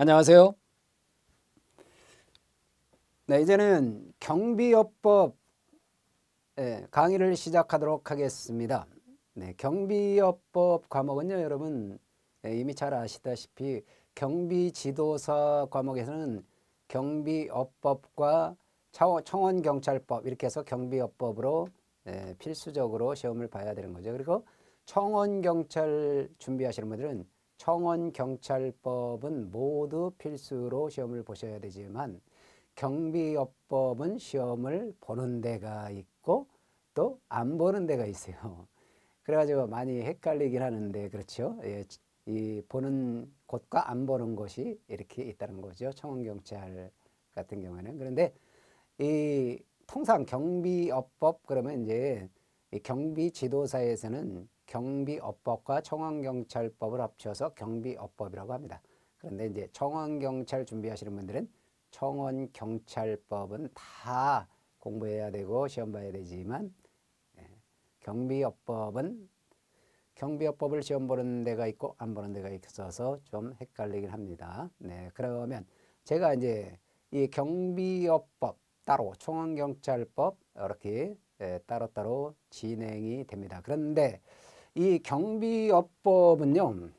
안녕하세요. 네, 이제는 경비요법 강의를 시작하도록 하겠습니다. 네, 경비요법 과목은요, 여러분 이미 잘 아시다시피 경비지도사 과목에서는 경비업법과 청원경찰법 이렇게 해서 경비업법으로 필수적으로 시험을 봐야 되는 거죠. 그리고 청원경찰 준비하시는 분들은 청원경찰법은 모두 필수로 시험을 보셔야 되지만 경비업법은 시험을 보는 데가 있고 또 안 보는 데가 있어요. 그래가지고 많이 헷갈리긴 하는데 그렇죠. 예, 이 보는 곳과 안 보는 곳이 이렇게 있다는 거죠. 청원경찰 같은 경우에는. 그런데 이 통상 경비업법 그러면 이제 이 경비지도사에서는 경비업법과 청원경찰법을 합쳐서 경비업법이라고 합니다. 그런데 이제 청원경찰 준비하시는 분들은 청원경찰법은 다 공부해야 되고 시험 봐야 되지만 경비업법은 경비업법을 시험 보는 데가 있고 안 보는 데가 있어서 좀 헷갈리긴 합니다. 네, 그러면 제가 이제 이 경비업법 따로 청원경찰법 이렇게 따로따로 진행이 됩니다. 그런데 이 경비업법은요,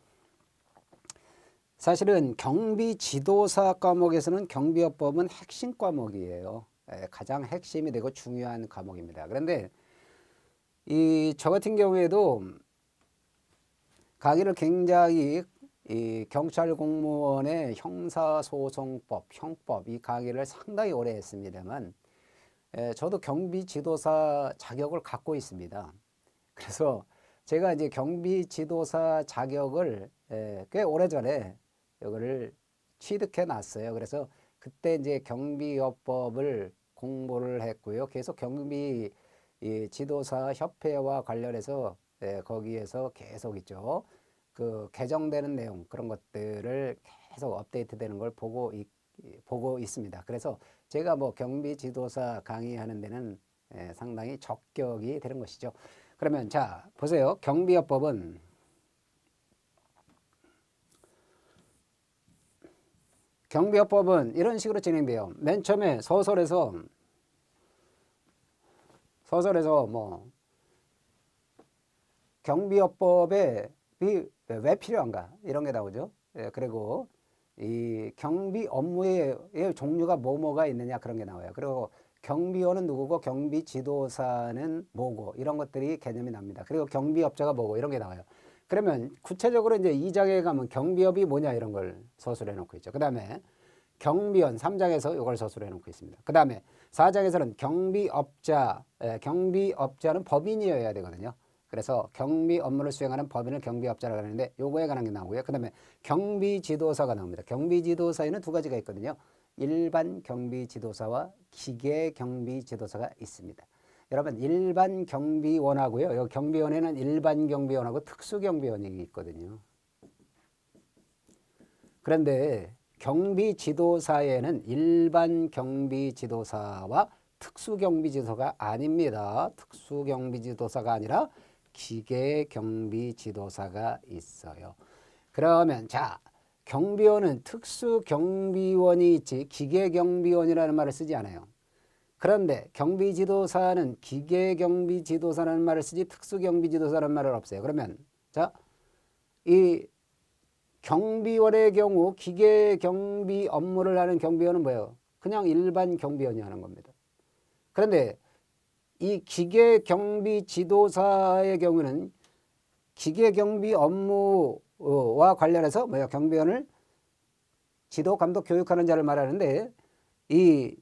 사실은 경비지도사 과목에서는 경비업법은 핵심 과목이에요. 가장 핵심이 되고 중요한 과목입니다. 그런데 저 같은 경우에도 강의를 굉장히 이 경찰 공무원의 형사소송법, 형법 이 강의를 상당히 오래 했습니다만 저도 경비지도사 자격을 갖고 있습니다. 그래서 제가 이제 경비지도사 자격을 꽤 오래전에 이거를 취득해 놨어요. 그래서 그때 이제 경비업법을 공부를 했고요. 계속 경비 지도사 협회와 관련해서 거기에서 계속 있죠. 그 개정되는 내용 그런 것들을 계속 업데이트되는 걸 보고 있습니다. 그래서 제가 뭐 경비 지도사 강의하는 데는 상당히 적격이 되는 것이죠. 그러면 자 보세요. 경비업법은 이런 식으로 진행돼요. 맨 처음에 소설에서 뭐 경비업법에 왜 필요한가 이런 게 나오죠. 그리고 이 경비 업무의 종류가 뭐가 있느냐 그런 게 나와요. 그리고 경비원은 누구고 경비지도사는 뭐고 이런 것들이 개념이 납니다. 그리고 경비업자가 뭐고 이런 게 나와요. 그러면 구체적으로 이제 2장에 가면 경비업이 뭐냐 이런 걸 서술해 놓고 있죠. 그 다음에 경비원 3장에서 이걸 서술해 놓고 있습니다. 그 다음에 4장에서는 경비업자는 법인이어야 되거든요. 그래서 경비 업무를 수행하는 법인을 경비업자라고 하는데 요거에 관한 게 나오고요. 그 다음에 경비지도사가 나옵니다. 경비지도사에는 두 가지가 있거든요. 일반 경비지도사와 기계 경비지도사가 있습니다. 여러분 일반 경비원하고요. 여기 경비원에는 일반 경비원하고 특수 경비원이 있거든요. 그런데 경비지도사에는 일반 경비지도사와 특수경비지도사가 아닙니다. 특수경비지도사가 아니라 기계경비지도사가 있어요. 그러면 자 경비원은 특수경비원이 있지 기계경비원이라는 말을 쓰지 않아요. 그런데 경비지도사는 기계경비지도사라는 말을 쓰지 특수경비지도사라는 말은 없어요. 그러면 자 이 경비원의 경우 기계 경비 업무를 하는 경비원은 뭐예요? 그냥 일반 경비원이 하는 겁니다. 그런데 이 기계 경비 지도사의 경우는 기계 경비 업무와 관련해서 뭐야? 경비원을 지도 감독 교육하는 자를 말하는데 이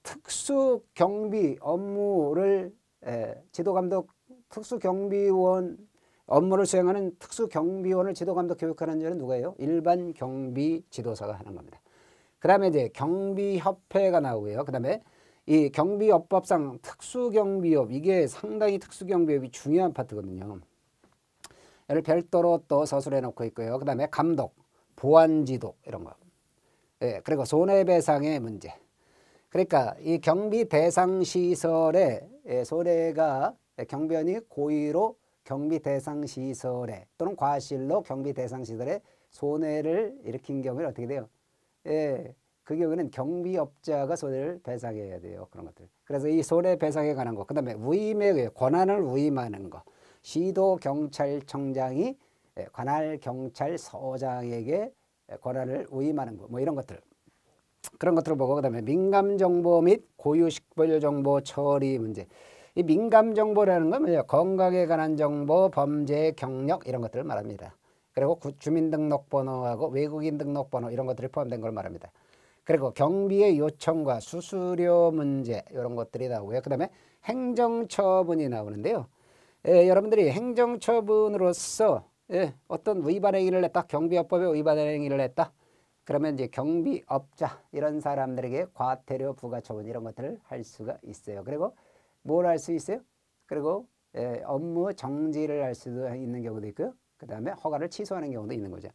특수 경비 업무를 지도 감독 특수 경비원 업무를 수행하는 특수경비원을 지도감독 교육하는 자는 누구예요? 일반 경비지도사가 하는 겁니다. 그 다음에 이제 경비협회가 나오고요. 그 다음에 이 경비업법상 특수경비업 이게 상당히 특수경비업이 중요한 파트거든요. 얘를 별도로 또 서술해 놓고 있고요. 그 다음에 감독, 보안지도 이런 거. 그리고 손해배상의 문제. 그러니까 이 경비대상시설에 손해가 경비원이 고의로 경비대상시설에 또는 과실로 경비대상시설에 손해를 일으킨 경우에는 어떻게 돼요? 예, 그 경우에는 경비업자가 손해를 배상해야 돼요. 그런 것들. 그래서 이 손해배상에 관한 거, 그 다음에 위임에 의해 권한을 위임하는 거, 시도경찰청장이 관할 경찰서장에게 권한을 위임하는 거, 뭐 이런 것들. 그런 것들을 보고, 그 다음에 민감정보 및 고유식별정보 처리 문제. 이 민감정보라는 건 뭐예요? 건강에 관한 정보, 범죄, 경력 이런 것들을 말합니다. 그리고 주민등록번호하고 외국인 등록번호 이런 것들이 포함된 걸 말합니다. 그리고 경비의 요청과 수수료 문제 이런 것들이 나오고요. 그 다음에 행정처분이 나오는데요. 여러분들이 행정처분으로서 어떤 위반 행위를 했다. 경비업법에 위반 행위를 했다. 그러면 이제 경비업자 이런 사람들에게 과태료 부가처분 이런 것들을 할 수가 있어요. 그리고 뭘 할 수 있어요? 그리고 업무 정지를 할 수도 있는 경우도 있고요. 그 다음에 허가를 취소하는 경우도 있는 거죠.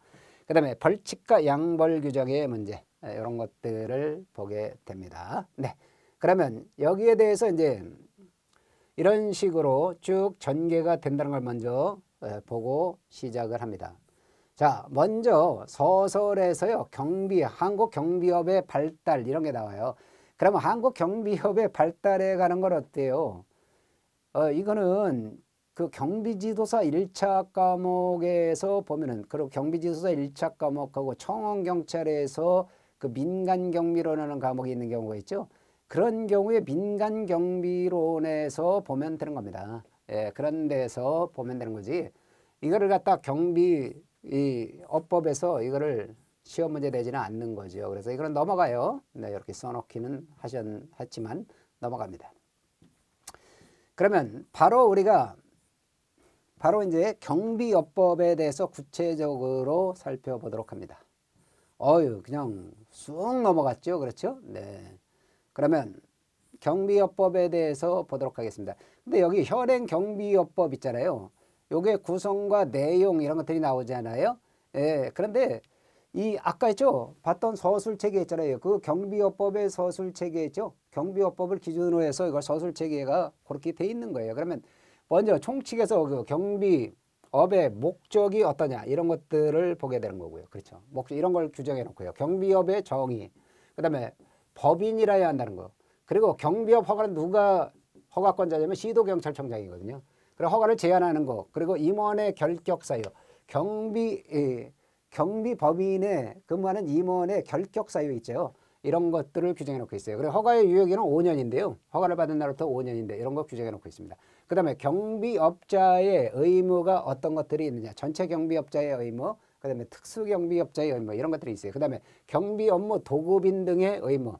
그 다음에 벌칙과 양벌 규정의 문제 이런 것들을 보게 됩니다. 네, 그러면 여기에 대해서 이제 이런 식으로 쭉 전개가 된다는 걸 먼저 보고 시작을 합니다. 자, 먼저 서설에서요. 한국경비업의 발달 이런 게 나와요. 그러면 한국경비업의 발달에 관한 건 어때요? 이거는 그 경비지도사 1차 과목에서 보면은, 그리고 경비지도사 1차 과목하고 청원경찰에서 그 민간경비론이라는 과목이 있는 경우가 있죠. 그런 경우에 민간경비론에서 보면 되는 겁니다. 그런 데서 보면 되는 거지. 이거를 갖다 이 업법에서 이거를 시험 문제 내지는 않는 거죠. 그래서 이거는 넘어가요. 네, 이렇게 써놓기는 했지만 넘어갑니다. 그러면 바로 이제 경비업법에 대해서 구체적으로 살펴보도록 합니다. 그냥 쑥 넘어갔죠. 그렇죠? 네. 그러면 경비업법에 대해서 보도록 하겠습니다. 근데 여기 현행 경비업법 있잖아요. 요게 구성과 내용 이런 것들이 나오잖아요. 그런데 아까 있죠? 봤던 서술체계 있잖아요. 그 경비업법의 서술체계 있죠? 경비업법을 기준으로 해서 이걸 서술체계가 그렇게 돼 있는 거예요. 그러면 먼저 총칙에서 그 경비업의 목적이 어떠냐 이런 것들을 보게 되는 거고요. 그렇죠? 목적 이런 걸 규정해 놓고요. 경비업의 정의, 그 다음에 법인이라야 한다는 거. 그리고 경비업 허가는 누가 허가권자냐면 시도경찰청장이거든요. 그리고 허가를 제한하는 거. 그리고 임원의 결격사유. 경비법인에 근무하는 임원의 결격사유 있죠. 이런 것들을 규정해 놓고 있어요. 그리고 허가의 유효기는 5년인데요. 허가를 받은 날부터 5년인데 이런 거 규정해 놓고 있습니다. 그 다음에 경비업자의 의무가 어떤 것들이 있느냐. 전체 경비업자의 의무, 그 다음에 특수경비업자의 의무 이런 것들이 있어요. 그 다음에 경비 업무 도급인 등의 의무.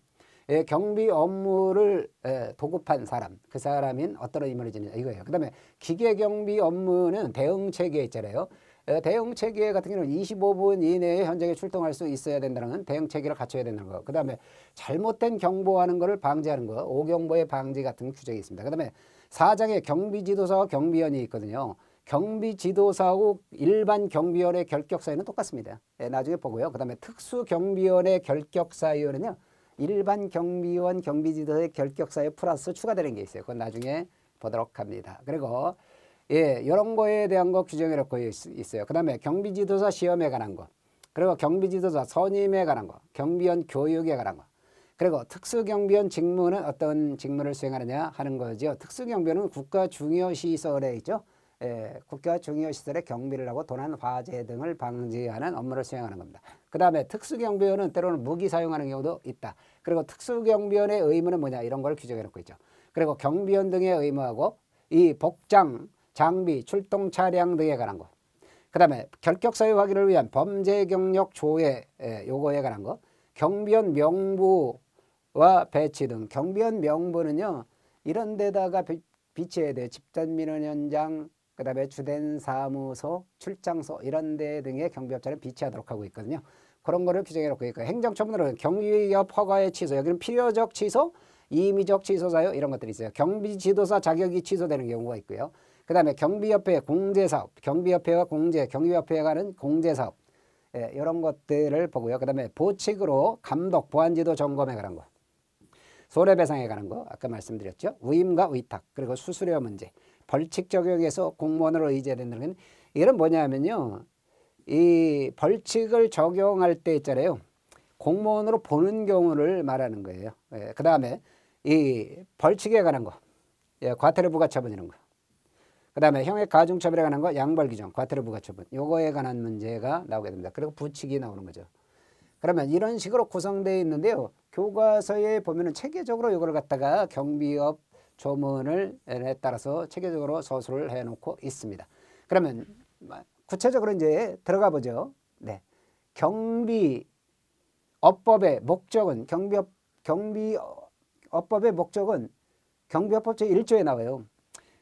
경비 업무를 도급한 사람, 그 사람인 어떤 의무를 지느냐 이거예요. 그 다음에 기계경비 업무는 대응체계 있잖아요. 대응체계 같은 경우는 25분 이내에 현장에 출동할 수 있어야 된다는 대응체계를 갖춰야 된다는 거. 그 다음에 잘못된 경보하는 것을 방지하는 거, 오경보의 방지 같은 규정이 있습니다. 그 다음에 4장에 경비지도사와 경비원이 있거든요. 경비지도사하고 일반 경비원의 결격사유는 똑같습니다. 나중에 보고요. 그 다음에 특수경비원의 결격사유는요. 일반 경비원, 경비지도의 결격사유 플러스 추가되는 게 있어요. 그건 나중에 보도록 합니다. 그리고 이런 거에 대한 거 규정해 놓고 있어요. 그 다음에 경비지도사 시험에 관한 거, 그리고 경비지도사 선임에 관한 거, 경비원 교육에 관한 거, 그리고 특수경비원 직무는 어떤 직무를 수행하느냐 하는 거죠. 특수경비원은 국가중요시설에 있죠. 국가중요시설의 경비를 하고 도난, 화재 등을 방지하는 업무를 수행하는 겁니다. 그 다음에 특수경비원은 때로는 무기 사용하는 경우도 있다. 그리고 특수경비원의 의무는 뭐냐 이런 걸 규정해 놓고 있죠. 그리고 경비원 등의 의무하고 이 복장, 장비, 출동 차량 등에 관한 거. 그 다음에 결격사유 확인을 위한 범죄 경력 조회 요거에 관한 거. 경비원 명부와 배치 등. 경비원 명부는요. 이런 데다가 비치해야 돼요. 집단민원 현장, 그 다음에 주된 사무소, 출장소 이런 데 등의 경비업자를 비치하도록 하고 있거든요. 그런 거를 규정해 놓고 있고요. 행정처분으로는 경비업 허가의 취소, 여기는 필요적 취소, 임의적 취소 사유 이런 것들이 있어요. 경비지도사 자격이 취소되는 경우가 있고요. 그 다음에 경비협회 공제사업, 경비협회와 경비협회에 관한 공제사업 이런 것들을 보고요. 그 다음에 보칙으로 감독, 보안지도 점검에 관한 거, 손해배상에 관한 거 아까 말씀드렸죠. 위임과 위탁, 그리고 수수료 문제, 벌칙 적용에서 공무원으로 의제된다는 건 이건 뭐냐면요. 이 벌칙을 적용할 때 있잖아요. 공무원으로 보는 경우를 말하는 거예요. 예, 그 다음에 이 벌칙에 관한 거, 예, 과태료 부과처분 이런 거. 그 다음에 형의 가중처벌에 관한 거, 양벌 규정, 과태료 부과처분. 요거에 관한 문제가 나오게 됩니다. 그리고 부칙이 나오는 거죠. 그러면 이런 식으로 구성되어 있는데요. 교과서에 보면은 체계적으로 이걸 갖다가 경비업 조문을 따라서 체계적으로 서술을 해 놓고 있습니다. 그러면 구체적으로 이제 들어가 보죠. 네. 경비업법의 목적은 경비업법의 목적은 경비업법 제1조에 나와요.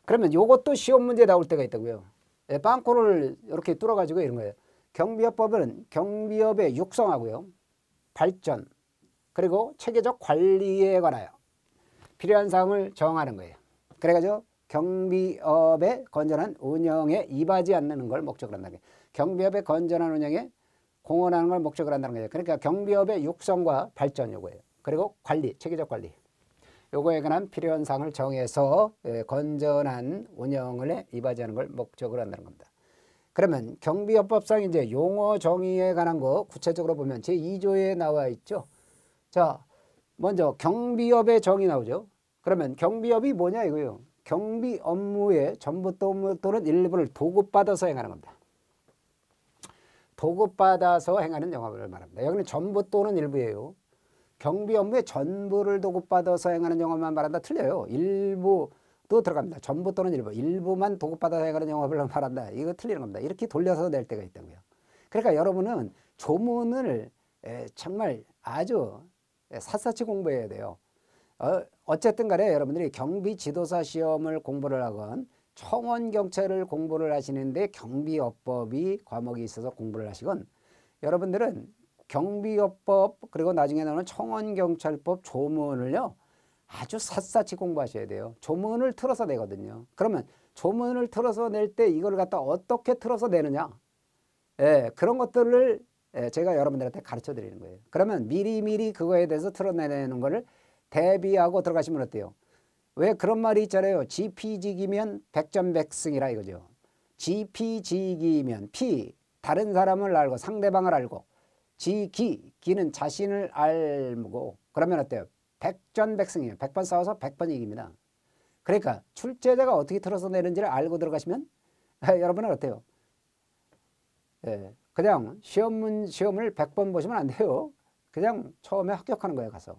그러면 요것도 시험 문제 나올 때가 있다고요. 예, 빵꾸를 이렇게 뚫어가지고 이런 거예요. 경비업법은 경비업의 육성하고요. 발전, 그리고 체계적 관리에 관하여 필요한 사항을 정하는 거예요. 그래가지고 경비업의 건전한 운영에 이바지 않는 걸 목적으로 한다는 거예요. 경비업의 건전한 운영에 공헌하는 걸 목적으로 한다는 거예요. 그러니까 경비업의 육성과 발전 요거예요. 그리고 관리, 체계적 관리. 요거에 관한 필요한 사항을 정해서 건전한 운영을 이바지하는 걸 목적으로 한다는 겁니다. 그러면 경비업법상 이제 용어 정의에 관한 거 구체적으로 보면 제2조에 나와 있죠. 자, 먼저 경비업의 정의 나오죠. 그러면 경비업이 뭐냐 이거예요. 경비 업무의 전부 또는 일부를 도급받아서 행하는 겁니다. 도급받아서 행하는 영업을 말합니다. 여기는 전부 또는 일부예요. 경비 업무의 전부를 도급받아서 행하는 영업만 말한다. 틀려요. 일부도 들어갑니다. 전부 또는 일부. 일부만 도급받아서 행하는 영업을 말한다. 이거 틀리는 겁니다. 이렇게 돌려서 낼 때가 있다고요. 그러니까 여러분은 조문을 정말 아주 샅샅이 공부해야 돼요. 어쨌든 간에 여러분들이 경비지도사 시험을 공부를 하건 청원경찰을 공부를 하시는데 경비업법이 과목이 있어서 공부를 하시건 여러분들은 경비업법 그리고 나중에 나오는 청원경찰법 조문을요 아주 샅샅이 공부하셔야 돼요. 조문을 틀어서 내거든요. 그러면 조문을 틀어서 낼 때 이걸 갖다 어떻게 틀어서 내느냐, 예, 그런 것들을 제가 여러분들한테 가르쳐 드리는 거예요. 그러면 미리미리 그거에 대해서 틀어내는 거를 대비하고 들어가시면 어때요? 왜 그런 말이 있잖아요. 지피지기면 백전백승이라 이거죠. 지피지기면 피, 다른 사람을 알고 상대방을 알고, 기는 자신을 알고, 그러면 어때요? 백전백승이에요. 100번 싸워서 100번 이깁니다. 그러니까 출제자가 어떻게 틀어서 내는지를 알고 들어가시면 여러분은 어때요? 예, 그냥 시험을 100번 보시면 안 돼요. 그냥 처음에 합격하는 거예요, 가서.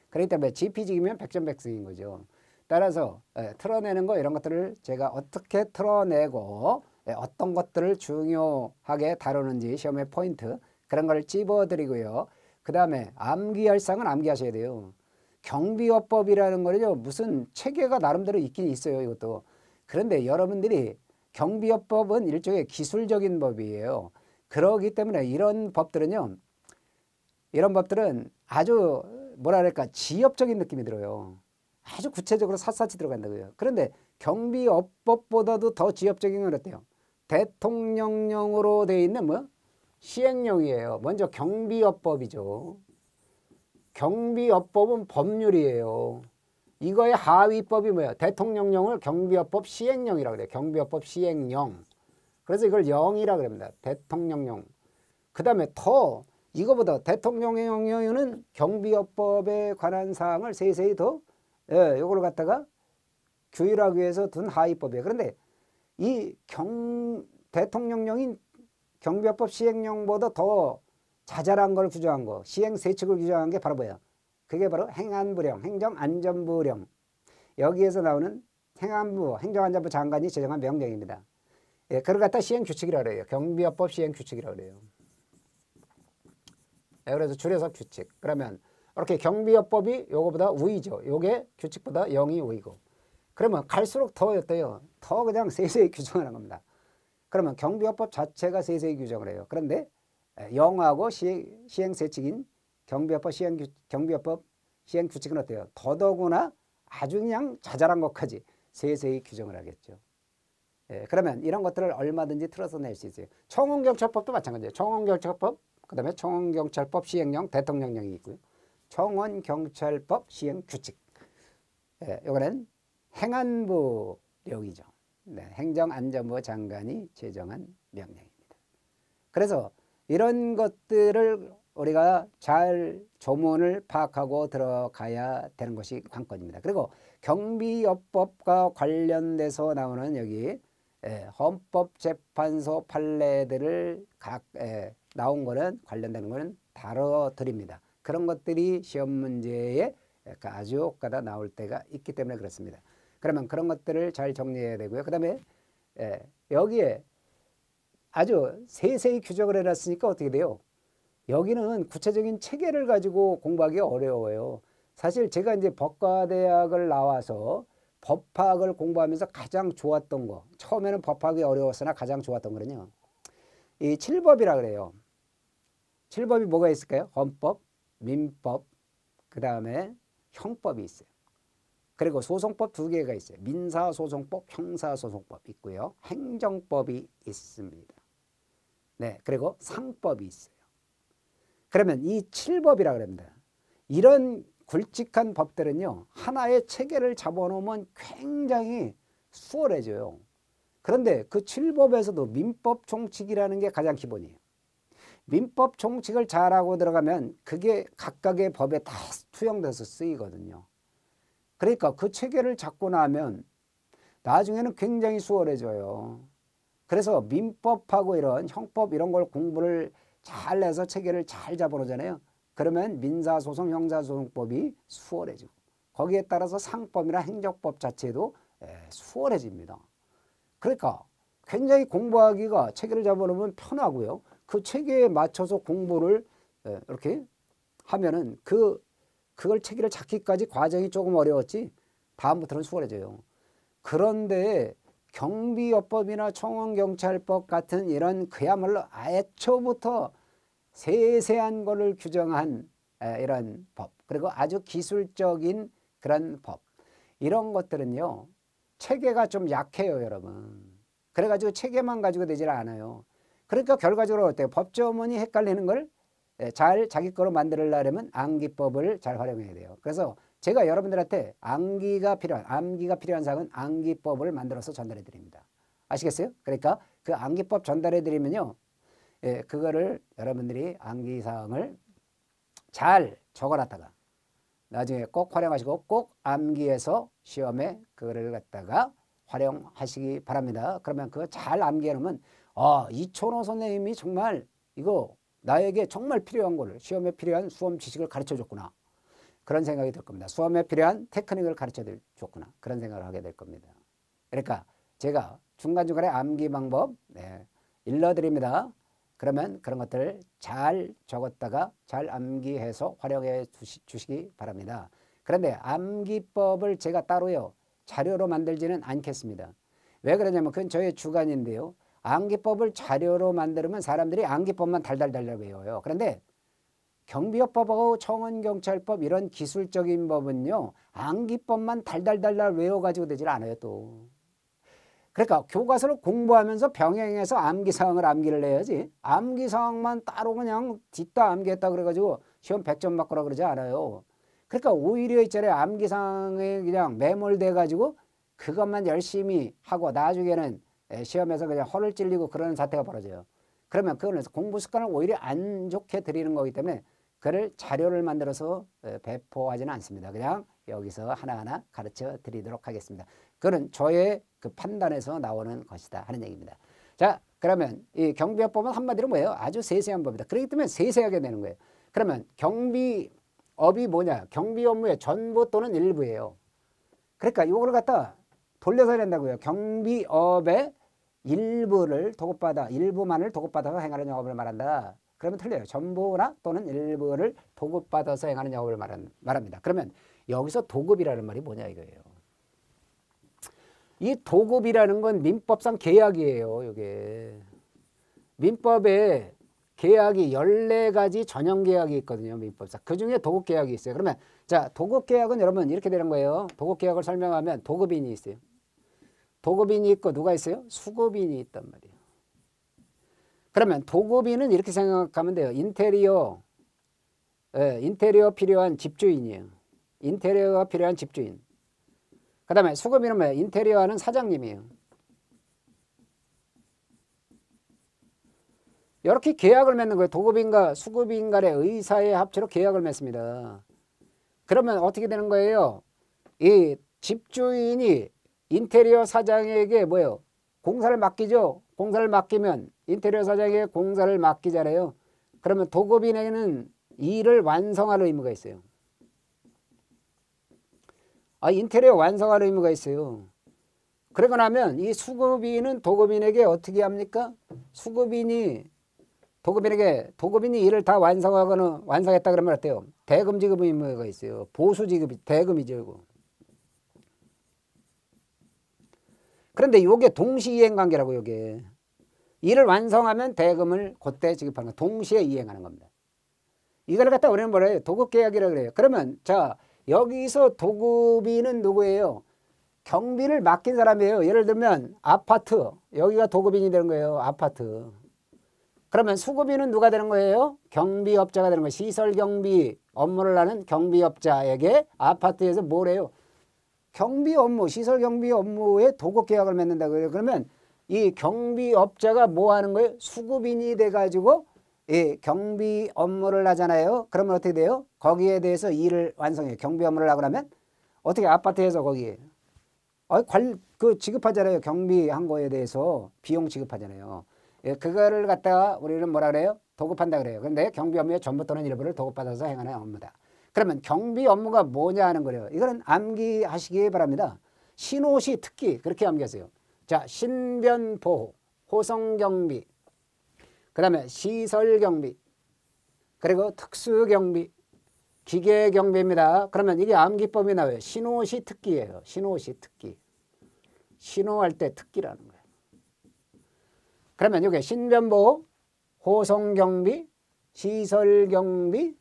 그렇기 때문에 지피지기면 백전백승인 거죠. 따라서 틀어내는 거 이런 것들을 제가 어떻게 틀어내고 어떤 것들을 중요하게 다루는지 시험의 포인트 그런 걸 찝어드리고요. 그 다음에 암기할 사항은 암기하셔야 돼요. 경비업법이라는 거는요 무슨 체계가 나름대로 있긴 있어요, 이것도. 그런데 여러분들이 경비업법은 일종의 기술적인 법이에요. 그러기 때문에 이런 법들은 아주 뭐랄까 지엽적인 느낌이 들어요. 아주 구체적으로 샅샅이 들어간다고요. 그런데 경비업법보다도 더 지엽적인 건 어때요? 대통령령으로 되어 있는 시행령이에요. 먼저 경비업법이죠. 경비업법은 법률이에요. 이거의 하위법이 뭐야? 대통령령을 경비업법 시행령이라고 그래요. 경비업법 시행령. 그래서 이걸 영이라고 합니다. 대통령령. 그 다음에 이거보다 대통령령에는 경비업법에 관한 사항을 세세히 더 이걸 갖다가 규율하기 위해서 둔 하위법이에요. 그런데 이 대통령령인 경비업법 시행령보다 더 자잘한 걸 규정한 거, 시행세칙을 규정한 게 바로 뭐야? 그게 바로 행안부령, 행정안전부령. 여기에서 나오는 행안부, 행정안전부 장관이 제정한 명령입니다. 예, 그걸 갖다 시행규칙이라고 해요. 경비업법 시행규칙이라고 해요. 예, 그래서 줄여서 규칙. 그러면 이렇게 경비업법이 요거보다 우위죠. 요게 규칙보다 0이 우위고. 그러면 갈수록 더 어때요? 더 그냥 세세히 규정하는 겁니다. 그러면 경비업법 자체가 세세히 규정을 해요. 그런데 영하고 시행세칙인 경비업법 시행규칙은 어때요? 더더구나 아주 그냥 자잘한 것까지 세세히 규정을 하겠죠. 예, 그러면 이런 것들을 얼마든지 틀어서 낼 수 있어요. 청원경찰법도 마찬가지예요. 청원경찰법, 그 다음에 청원경찰법 시행령, 대통령령이 있고요. 청원경찰법 시행규칙. 예, 이거는 행안부령이죠. 네, 행정안전부 장관이 제정한 명령입니다. 그래서 이런 것들을 우리가 잘 조문을 파악하고 들어가야 되는 것이 관건입니다. 그리고 경비여법과 관련돼서 나오는 여기 헌법재판소 판례들을 나온 거는 관련되는 거는 다뤄드립니다. 그런 것들이 시험 문제에 아주 가다 나올 때가 있기 때문에 그렇습니다. 그러면 그런 것들을 잘 정리해야 되고요. 그 다음에 여기에 아주 세세히 규정을 해놨으니까 어떻게 돼요? 여기는 구체적인 체계를 가지고 공부하기 어려워요. 사실 제가 이제 법과대학을 나와서 법학을 공부하면서 가장 좋았던 거, 처음에는 법학이 어려웠으나 가장 좋았던 거는요, 이 7법이라 그래요. 7법이 뭐가 있을까요? 헌법, 민법, 그 다음에 형법이 있어요. 그리고 소송법 2개가 있어요. 민사소송법, 형사소송법 있고요. 행정법이 있습니다. 네, 그리고 상법이 있어요. 그러면 이 7법이라고 합니다. 이런 굵직한 법들은요, 하나의 체계를 잡아놓으면 굉장히 수월해져요. 그런데 그 7법에서도 민법 총칙이라는 게 가장 기본이에요. 민법 총칙을 잘하고 들어가면 그게 각각의 법에 다 투영돼서 쓰이거든요. 그러니까 그 체계를 잡고 나면 나중에는 굉장히 수월해져요. 그래서 민법하고 이런 형법 이런 걸 공부를 잘 해서 체계를 잘 잡아놓잖아요. 그러면 민사소송, 형사소송법이 수월해지고 거기에 따라서 상법이나 행정법 자체도 수월해집니다. 그러니까 굉장히 공부하기가 체계를 잡아놓으면 편하고요. 그 체계에 맞춰서 공부를 이렇게 하면은 그걸 체계를 잡기까지 과정이 조금 어려웠지 다음부터는 수월해져요. 그런데 경비여법이나 청원경찰법 같은 이런 그야말로 애초부터 세세한 거를 규정한 이런 법, 그리고 아주 기술적인 그런 법, 이런 것들은요 체계가 좀 약해요, 여러분. 그래가지고 체계만 가지고 되질 않아요. 그러니까 결과적으로 어때요? 법조문이 헷갈리는 걸 잘 자기 거로 만들려면 암기법을 잘 활용해야 돼요. 그래서 제가 여러분들한테 암기가 필요한 사항은 암기법을 만들어서 전달해 드립니다. 아시겠어요? 그러니까 그 암기법 전달해 드리면요, 그거를 여러분들이 암기사항을 잘 적어놨다가 나중에 꼭 활용하시고 꼭 암기해서 시험에 그거를 갖다가 활용하시기 바랍니다. 그러면 그거 잘 암기해 놓으면 이촌호 선생님이 정말 이거 나에게 정말 필요한 거를, 시험에 필요한 수험 지식을 가르쳐 줬구나, 그런 생각이 들 겁니다. 수험에 필요한 테크닉을 가르쳐 줬구나, 그런 생각을 하게 될 겁니다. 그러니까 제가 중간중간에 암기 방법 일러드립니다. 그러면 그런 것들을 잘 적었다가 잘 암기해서 활용해 주시기 바랍니다. 그런데 암기법을 제가 따로요 자료로 만들지는 않겠습니다. 왜 그러냐면 그건 저의 주관인데요. 암기법을 자료로 만들면 사람들이 암기법만 달달달달 외워요. 그런데 경비여법하고 청원경찰법 이런 기술적인 법은요 암기법만 달달달달 외워가지고 되질 않아요 또. 그러니까 교과서를 공부하면서 병행해서 암기사항을 암기를 해야지, 암기사항만 따로 그냥 뒷다 암기했다 그래가지고 시험 100점 받거나 그러지 않아요. 그러니까 오히려 있잖아요, 암기사항에 그냥 매몰돼 가지고 그것만 열심히 하고 나중에는 시험에서 그냥 허를 찔리고 그러는 사태가 벌어져요. 그러면 그거는 공부 습관을 오히려 안 좋게 들이는 거기 때문에 그를 자료를 만들어서 배포하지는 않습니다. 그냥 여기서 하나하나 가르쳐 드리도록 하겠습니다. 그건 저의 그 판단에서 나오는 것이다 하는 얘기입니다. 자, 그러면 이 경비여법은 한마디로 뭐예요? 아주 세세한 법이다. 그렇기 때문에 세세하게 되는 거예요. 그러면 경비업이 뭐냐? 경비 업무의 전부 또는 일부예요. 그러니까 이걸 갖다 돌려서 해야 된다고요. 경비업의 일부만을 도급받아서 행하는 영업을 말한다. 그러면 틀려요. 전부나 또는 일부를 도급받아서 행하는 영업을 말합니다. 그러면 여기서 도급이라는 말이 뭐냐 이거예요. 이 도급이라는 건 민법상 계약이에요. 이게 민법에 계약이 14가지 전형 계약이 있거든요. 민법상. 그중에 도급 계약이 있어요. 그러면 자, 도급 계약은 여러분 이렇게 되는 거예요. 도급 계약을 설명하면 도급인이 있어요. 도급인이 있고 누가 있어요? 수급인이 있단 말이에요. 그러면 도급인은 이렇게 생각하면 돼요. 인테리어 필요한 집주인이에요. 인테리어가 필요한 집주인. 그 다음에 수급인은 뭐예요? 인테리어 하는 사장님이에요. 이렇게 계약을 맺는 거예요. 도급인과 수급인 간의 의사의 합치로 계약을 맺습니다. 그러면 어떻게 되는 거예요? 이 집주인이 인테리어 사장에게 뭐예요? 공사를 맡기죠. 공사를 맡기면 인테리어 사장에게 공사를 맡기잖아요. 그러면 도급인에게는 일을 완성할 의무가 있어요. 인테리어 완성할 의무가 있어요. 그러고 나면 이 수급인은 도급인에게 어떻게 합니까? 도급인이 일을 다 완성하거나 완성했다 그러면 어때요? 대금 지급 의무가 있어요. 보수 지급이 대금이죠. 이거. 그런데 이게 동시이행 관계라고. 이게 일을 완성하면 대금을 그때 지급하는 거. 동시에 이행하는 겁니다. 이걸 갖다 우리는 뭐라 해요? 도급계약이라고 그래요. 그러면 자, 여기서 도급인은 누구예요? 경비를 맡긴 사람이에요. 예를 들면 아파트, 여기가 도급인이 되는 거예요. 아파트. 그러면 수급인은 누가 되는 거예요? 경비업자가 되는 거예요. 시설경비 업무를 하는 경비업자에게 아파트에서 뭐래요? 경비 업무, 시설경비 업무에 도급계약을 맺는다고 그래요. 그러면 이 경비업자가 뭐 하는 거예요? 수급인이 돼가지고 이 경비 업무를 하잖아요. 그러면 어떻게 돼요? 거기에 대해서 일을 완성해요. 경비 업무를 하고 나면 어떻게 아파트에서 거기에 지급하잖아요. 경비한 거에 대해서 비용 지급하잖아요. 예, 그거를 갖다가 우리는 뭐라 그래요? 도급한다 그래요. 그런데 경비 업무의 전부 또는 일부를 도급받아서 행하는 업무다. 그러면 경비 업무가 뭐냐 하는 거예요. 이거는 암기하시기 바랍니다. 신호시 특기 그렇게 암기하세요. 자, 신변보호, 호송경비, 그 다음에 시설경비, 그리고 특수경비, 기계경비입니다. 그러면 이게 암기법이 나와요. 신호시 특기예요. 신호시 특기. 신호할 때 특기라는 거예요. 그러면 이게 신변보호, 호송경비, 시설경비,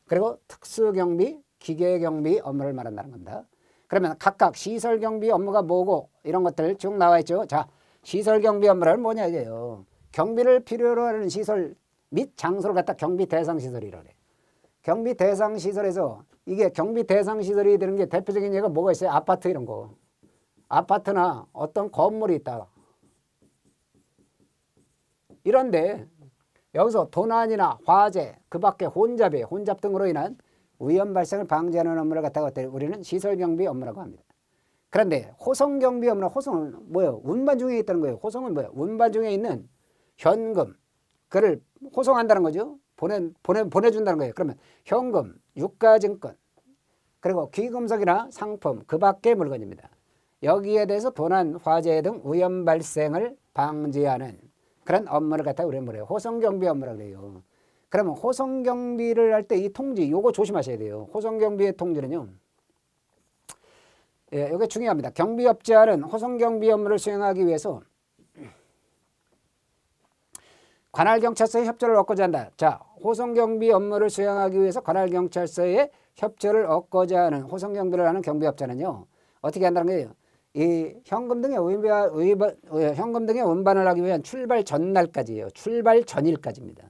그리고 특수경비, 기계경비 업무를 말한다는 겁니다. 그러면 각각 시설경비 업무가 뭐고 이런 것들 쭉 나와 있죠. 자, 시설경비 업무를 뭐냐 이게요. 경비를 필요로 하는 시설 및 장소를 갖다 경비 대상 시설이라고 해요. 경비 대상 시설에서 이게 경비 대상 시설이 되는 게 대표적인 예가 뭐가 있어요? 아파트 이런 거. 아파트나 어떤 건물이 있다. 이런데 여기서 도난이나 화재, 그 밖에 혼잡 등으로 인한 위험 발생을 방지하는 업무를 갖다가 우리는 시설경비 업무라고 합니다. 그런데 호송경비 업무는 호송은 뭐예요? 운반중에 있다는 거예요. 호송은 뭐예요? 운반중에 있는 현금, 그를 호송한다는 거죠. 보내준다는 거예요. 그러면 현금, 유가증권, 그리고 귀금속이나 상품, 그 밖의 물건입니다. 여기에 대해서 도난, 화재 등 위험 발생을 방지하는 그런 업무를 갖다가 우리는 뭐래요? 호송경비 업무라고 그래요. 그러면 호송경비를 할 때 이 통지, 요거 조심하셔야 돼요. 호송경비의 통지는요. 예, 이게 중요합니다. 경비업자는 호송경비 업무를 수행하기 위해서 관할경찰서의 협조를 얻고자 한다. 자, 호송경비 업무를 수행하기 위해서 관할경찰서의 협조를 얻고자 하는 호송경비를 하는 경비업자는요. 어떻게 한다는 거예요? 이 현금 등의 운반을 하기 위한 출발 전날까지예요. 출발 전일까지입니다.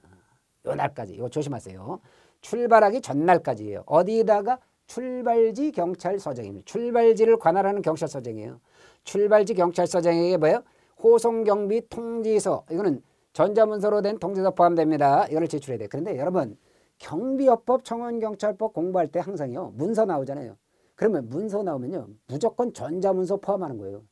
요 날까지. 이거 조심하세요. 출발하기 전날까지예요. 어디다가? 출발지 경찰서장입니다. 출발지를 관할하는 경찰서장이에요. 출발지 경찰서장에게 뭐예요? 호송경비 통지서. 이거는 전자문서로 된 통지서 포함됩니다. 이거를 제출해야 돼요. 그런데 여러분 경비업법, 청원경찰법 공부할 때 항상요. 문서 나오잖아요. 그러면 문서 나오면요. 무조건 전자문서 포함하는 거예요.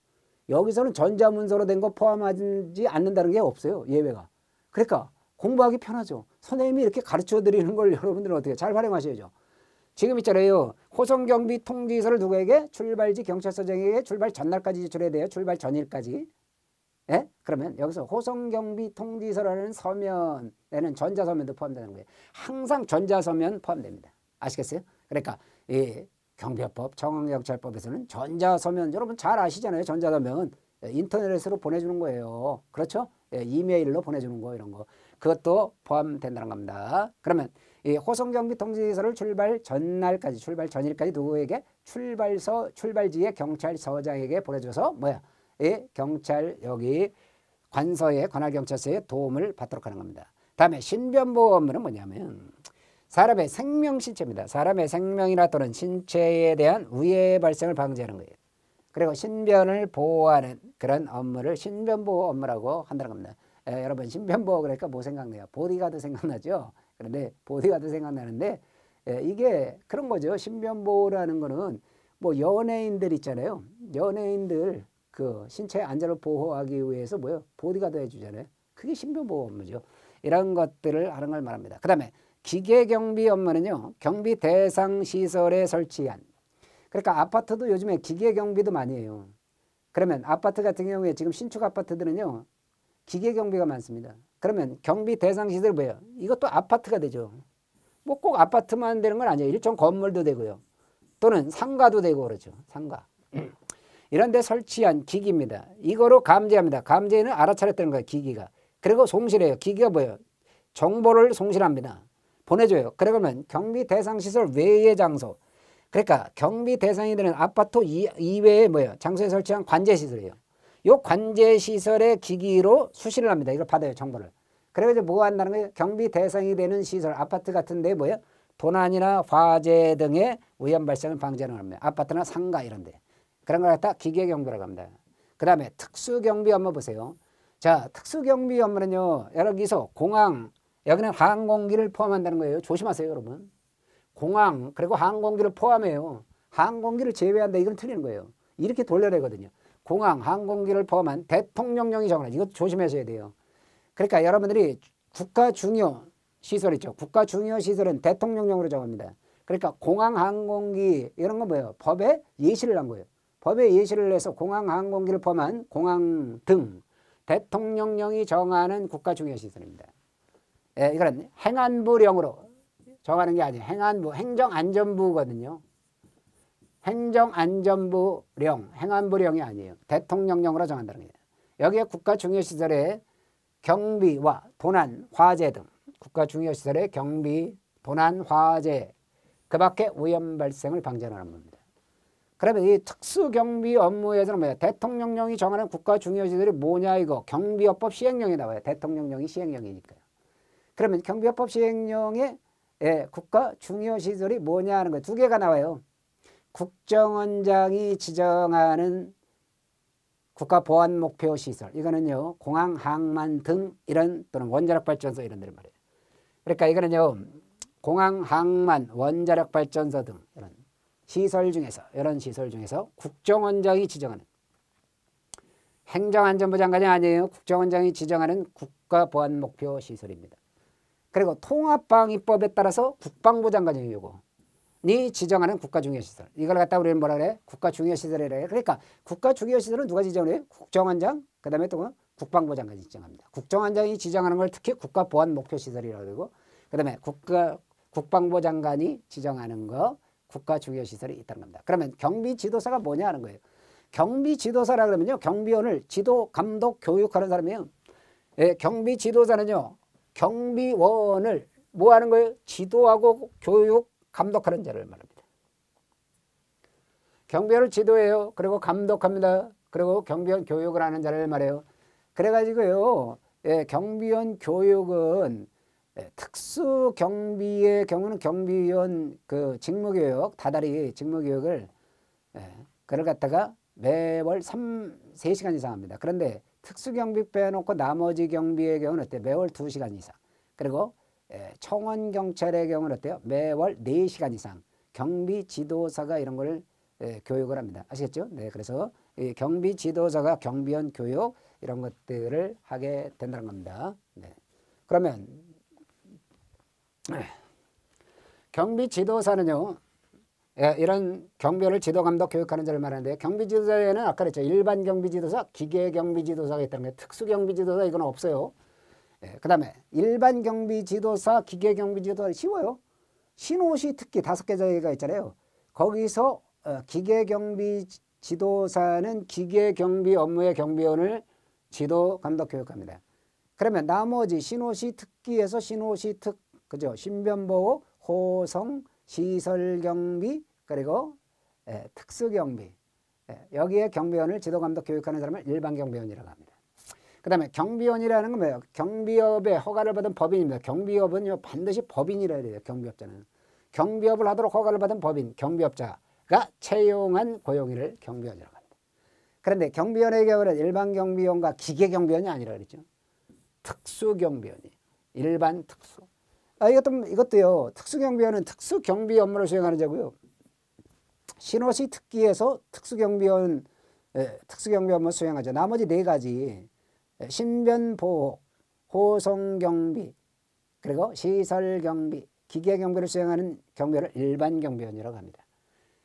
여기서는 전자문서로 된 거 포함하지 않는다는 게 없어요. 예외가. 그러니까 공부하기 편하죠. 선생님이 이렇게 가르쳐 드리는 걸 여러분들은 어떻게 잘 활용하셔야죠. 지금 있잖아요. 호송경비 통지서를 누구에게? 출발지 경찰서장에게 출발 전날까지 제출해야 돼요. 출발 전일까지. 예? 그러면 여기서 호송경비 통지서라는 서면에는 전자서면도 포함되는 거예요. 항상 전자서면 포함됩니다. 아시겠어요? 그러니까 이 경비업법, 청원경찰법에서는 전자서면, 여러분 잘 아시잖아요. 전자서면 인터넷으로 보내주는 거예요. 그렇죠? 예, 이메일로 보내주는 거 이런 거. 그것도 포함된다는 겁니다. 그러면 이 호송경비 통지서를 출발 전날까지, 출발 전일까지 누구에게? 출발지의 경찰서장에게 보내줘서 뭐야? 이 경찰 여기 관서의 관할경찰서의 도움을 받도록 하는 겁니다. 다음에 신변보호 업무는 뭐냐면 사람의 생명 신체입니다. 사람의 생명이나 또는 신체에 대한 위해 발생을 방지하는 거예요. 그리고 신변을 보호하는 그런 업무를 신변보호 업무라고 한다는 겁니다. 여러분 신변보호 그러니까 뭐 생각나요? 보디가드 생각나죠? 그런데 보디가드 생각나는데 이게 그런 거죠. 신변보호라는 거는 뭐 연예인들 있잖아요. 연예인들 그 신체 안전을 보호하기 위해서 뭐요? 보디가드 해주잖아요. 그게 신변보호 업무죠. 이런 것들을 하는 걸 말합니다. 그 다음에 기계경비 업무는요. 경비 대상 시설에 설치한. 그러니까 아파트도 요즘에 기계경비도 많이 해요. 그러면 아파트 같은 경우에 지금 신축 아파트들은요. 기계경비가 많습니다. 그러면 경비 대상 시설이 뭐예요? 이것도 아파트가 되죠. 뭐 꼭 아파트만 되는 건 아니에요. 일종 건물도 되고요. 또는 상가도 되고 그렇죠. 상가. 이런 데 설치한 기기입니다. 이거로 감지합니다. 감지는 알아차렸다는 거예요. 기기가. 그리고 송실해요. 기기가 뭐예요? 정보를 송실합니다. 보내줘요. 그러면 경비 대상 시설 외의 장소. 그러니까 경비 대상이 되는 아파트 이외에 뭐예요? 장소에 설치한 관제 시설이에요. 이 관제 시설의 기기로 수신을 합니다. 이걸 받아요. 정보를. 그래서 뭐 한다는 거예요? 경비 대상이 되는 시설, 아파트 같은 데 뭐예요? 도난이나 화재 등의 위험 발생을 방지하는 겁니다. 아파트나 상가 이런 데. 그런 걸 갖다 기계경비라고 합니다. 그 다음에 특수경비 업무 보세요. 자, 특수경비 업무는요. 여기서 공항, 여기는 항공기를 포함한다는 거예요. 조심하세요, 여러분. 공항, 그리고 항공기를 포함해요. 항공기를 제외한다. 이건 틀리는 거예요. 이렇게 돌려내거든요. 공항, 항공기를 포함한 대통령령이 정하는, 이것도 조심하셔야 돼요. 그러니까 여러분들이 국가 중요 시설 있죠. 국가 중요 시설은 대통령령으로 정합니다. 그러니까 공항, 항공기 이런 건 뭐예요? 법에 예시를 한 거예요. 법에 예시를 내서 공항, 항공기를 포함한 공항 등 대통령령이 정하는 국가 중요 시설입니다. 예, 이건 행안부령으로 정하는 게 아니에요. 행안부, 행정안전부거든요. 행정안전부령, 행안부령이 아니에요. 대통령령으로 정한다는 거예요. 여기에 국가 중요 시설에 경비와 도난, 화재 등 국가 중요 시설의 경비, 도난, 화재 그 밖에 위험 발생을 방지하는 업무입니다. 그러면 이 특수경비 업무에서는 뭐야? 대통령령이 정하는 국가 중요 시설이 뭐냐 이거 경비업법 시행령이 나와요. 대통령령이 시행령이니까요. 그러면 경비업법 시행령에 국가 중요 시설이 뭐냐 하는 거 두 개가 나와요. 국정원장이 지정하는 국가보안목표 시설. 이거는요. 공항, 항만 등 이런 또는 원자력발전소 이런 데를 말해요. 그러니까 이거는요. 공항, 항만, 원자력발전소 등 이런 시설 중에서 국정원장이 지정하는 행정안전부 장관이 아니에요. 국정원장이 지정하는 국가보안목표 시설입니다. 그리고 통합방위법에 따라서 국방부 장관이 요거니 지정하는 국가중요시설. 이걸 갖다 우리는 뭐라 그래? 국가중요시설이라 해. 그러니까 국가중요시설은 누가 지정해요? 국정원장, 그 다음에 또 국방부 장관이 지정합니다. 국정원장이 지정하는 걸 특히 국가보안목표시설이라고 그러고, 그 다음에 국방부 장관이 지정하는 거 국가중요시설이 있다는 겁니다. 그러면 경비지도사가 뭐냐 하는 거예요. 경비지도사라 그러면요. 경비원을 지도, 감독, 교육하는 사람이에요. 예, 경비지도사는요. 경비원을 뭐 하는 거예요? 지도하고 교육, 감독하는 자를 말합니다. 경비원을 지도해요. 그리고 감독합니다. 그리고 경비원 교육을 하는 자를 말해요. 그래가지고요. 예, 경비원 교육은 특수 경비의 경우는 경비원 그 직무교육, 다달이 직무교육을 그걸 갖다가 매월 3시간 이상 합니다. 그런데 특수경비 빼놓고 나머지 경비의 경우는 어때요? 매월 2시간 이상. 그리고 청원경찰의 경우는 어때요? 매월 4시간 이상. 경비지도사가 이런 걸 교육을 합니다. 아시겠죠? 네, 그래서 이 경비지도사가 경비원 교육 이런 것들을 하게 된다는 겁니다. 네. 그러면 경비지도사는요. 이런 경비원을 지도, 감독, 교육하는 자를 말하는데 경비지도사에는 아까 그랬죠. 일반 경비지도사, 기계 경비지도사가 있다는 거예요. 특수 경비지도사 이건 없어요. 그 다음에 일반 경비지도사, 기계 경비지도사 쉬워요. 신호시 특기 5개가 있잖아요. 거기서 기계 경비지도사는 기계 경비 업무의 경비원을 지도, 감독, 교육합니다. 그러면 나머지 신호시 특기에서 신호시 그죠? 신변보호, 호성, 시설경비, 그리고 특수경비. 여기에 경비원을 지도, 감독, 교육하는 사람을 일반 경비원이라고 합니다. 그 다음에 경비원이라는 건 뭐예요? 경비업의 허가를 받은 법인입니다. 경비업은요, 반드시 법인이라 해야 돼요. 경비업자는. 경비업을 하도록 허가를 받은 법인, 경비업자가 채용한 고용인을 경비원이라고 합니다. 그런데 경비원의 경우는 일반 경비원과 기계 경비원이 아니라 그랬죠. 특수경비원이에요. 일반 특수. 이것도요. 특수경비원은 특수경비 업무를 수행하는 자고요. 신호시 특기에서 특수경비원 업무 수행하죠. 나머지 네 가지 신변보호, 호송경비, 그리고 시설경비, 기계경비를 수행하는 경비원을 일반경비원이라고 합니다.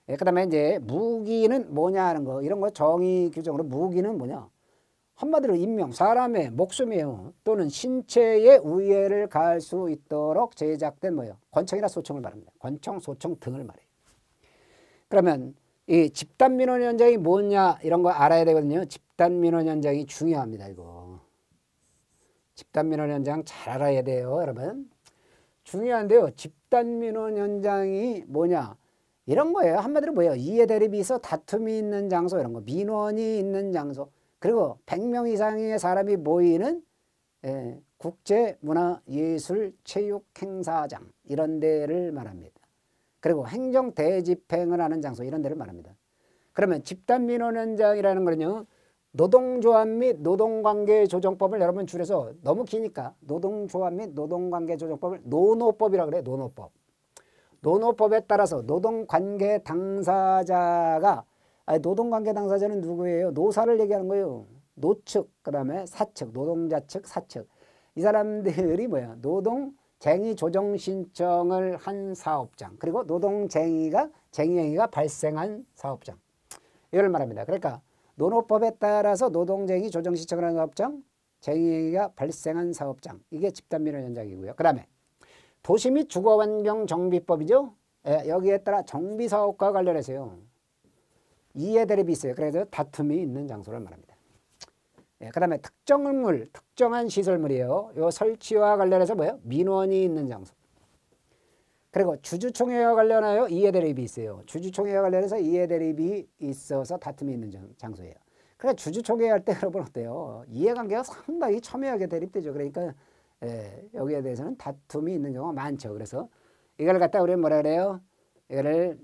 그 다음에 이제 무기는 뭐냐 하는 거, 이런 거 정의 규정으로 무기는 뭐냐. 한마디로 인명, 사람의 목숨이에요. 또는 신체에 우애를 가할 수 있도록 제작된 뭐예요? 권총이나 소총을 말합니다. 권총, 소총 등을 말해요. 그러면 이 집단민원 현장이 뭐냐 이런 거 알아야 되거든요. 집단민원 현장이 중요합니다. 이거. 집단민원 현장 잘 알아야 돼요. 여러분. 중요한데요. 집단민원 현장이 뭐냐. 이런 거예요. 한마디로 뭐예요? 이해 대립이 있어 다툼이 있는 장소 이런 거. 민원이 있는 장소. 그리고 100명 이상의 사람이 모이는 국제문화예술체육행사장 이런 데를 말합니다. 그리고 행정 대집행을 하는 장소 이런 데를 말합니다. 그러면 집단민원 현장이라는 거는요. 노동조합 및 노동관계조정법을 여러분 줄여서 너무 기니까 노동조합 및 노동관계조정법을 노노법이라고 그래요. 노노법. 노노법에 따라서 노동관계 당사자가 노동관계 당사자는 누구예요? 노사를 얘기하는 거예요. 노측, 그 다음에 사측, 노동자 측, 사측. 이 사람들이 뭐야? 노동쟁의 조정 신청을 한 사업장, 그리고 쟁의행위가 발생한 사업장. 이걸 말합니다. 그러니까 노노법에 따라서 노동쟁의 조정 신청을 한 사업장, 쟁의행위가 발생한 사업장. 이게 집단민원 현장이고요. 그 다음에 도시 및 주거환경 정비법이죠. 여기에 따라 정비사업과 관련해서요. 이해 대립이 있어요. 그래서 다툼이 있는 장소를 말합니다. 그 다음에 특정한 시설물이에요. 요 설치와 관련해서 뭐예요? 민원이 있는 장소. 그리고 주주총회와 관련하여 이해 대립이 있어요. 주주총회와 관련해서 이해 대립이 있어서 다툼이 있는 장소예요. 그러니까 주주총회 할 때 여러분 어때요? 이해관계가 상당히 첨예하게 대립되죠. 그러니까 여기에 대해서는 다툼이 있는 경우가 많죠. 그래서 이걸 갖다 우리는 뭐라 그래요? 이거를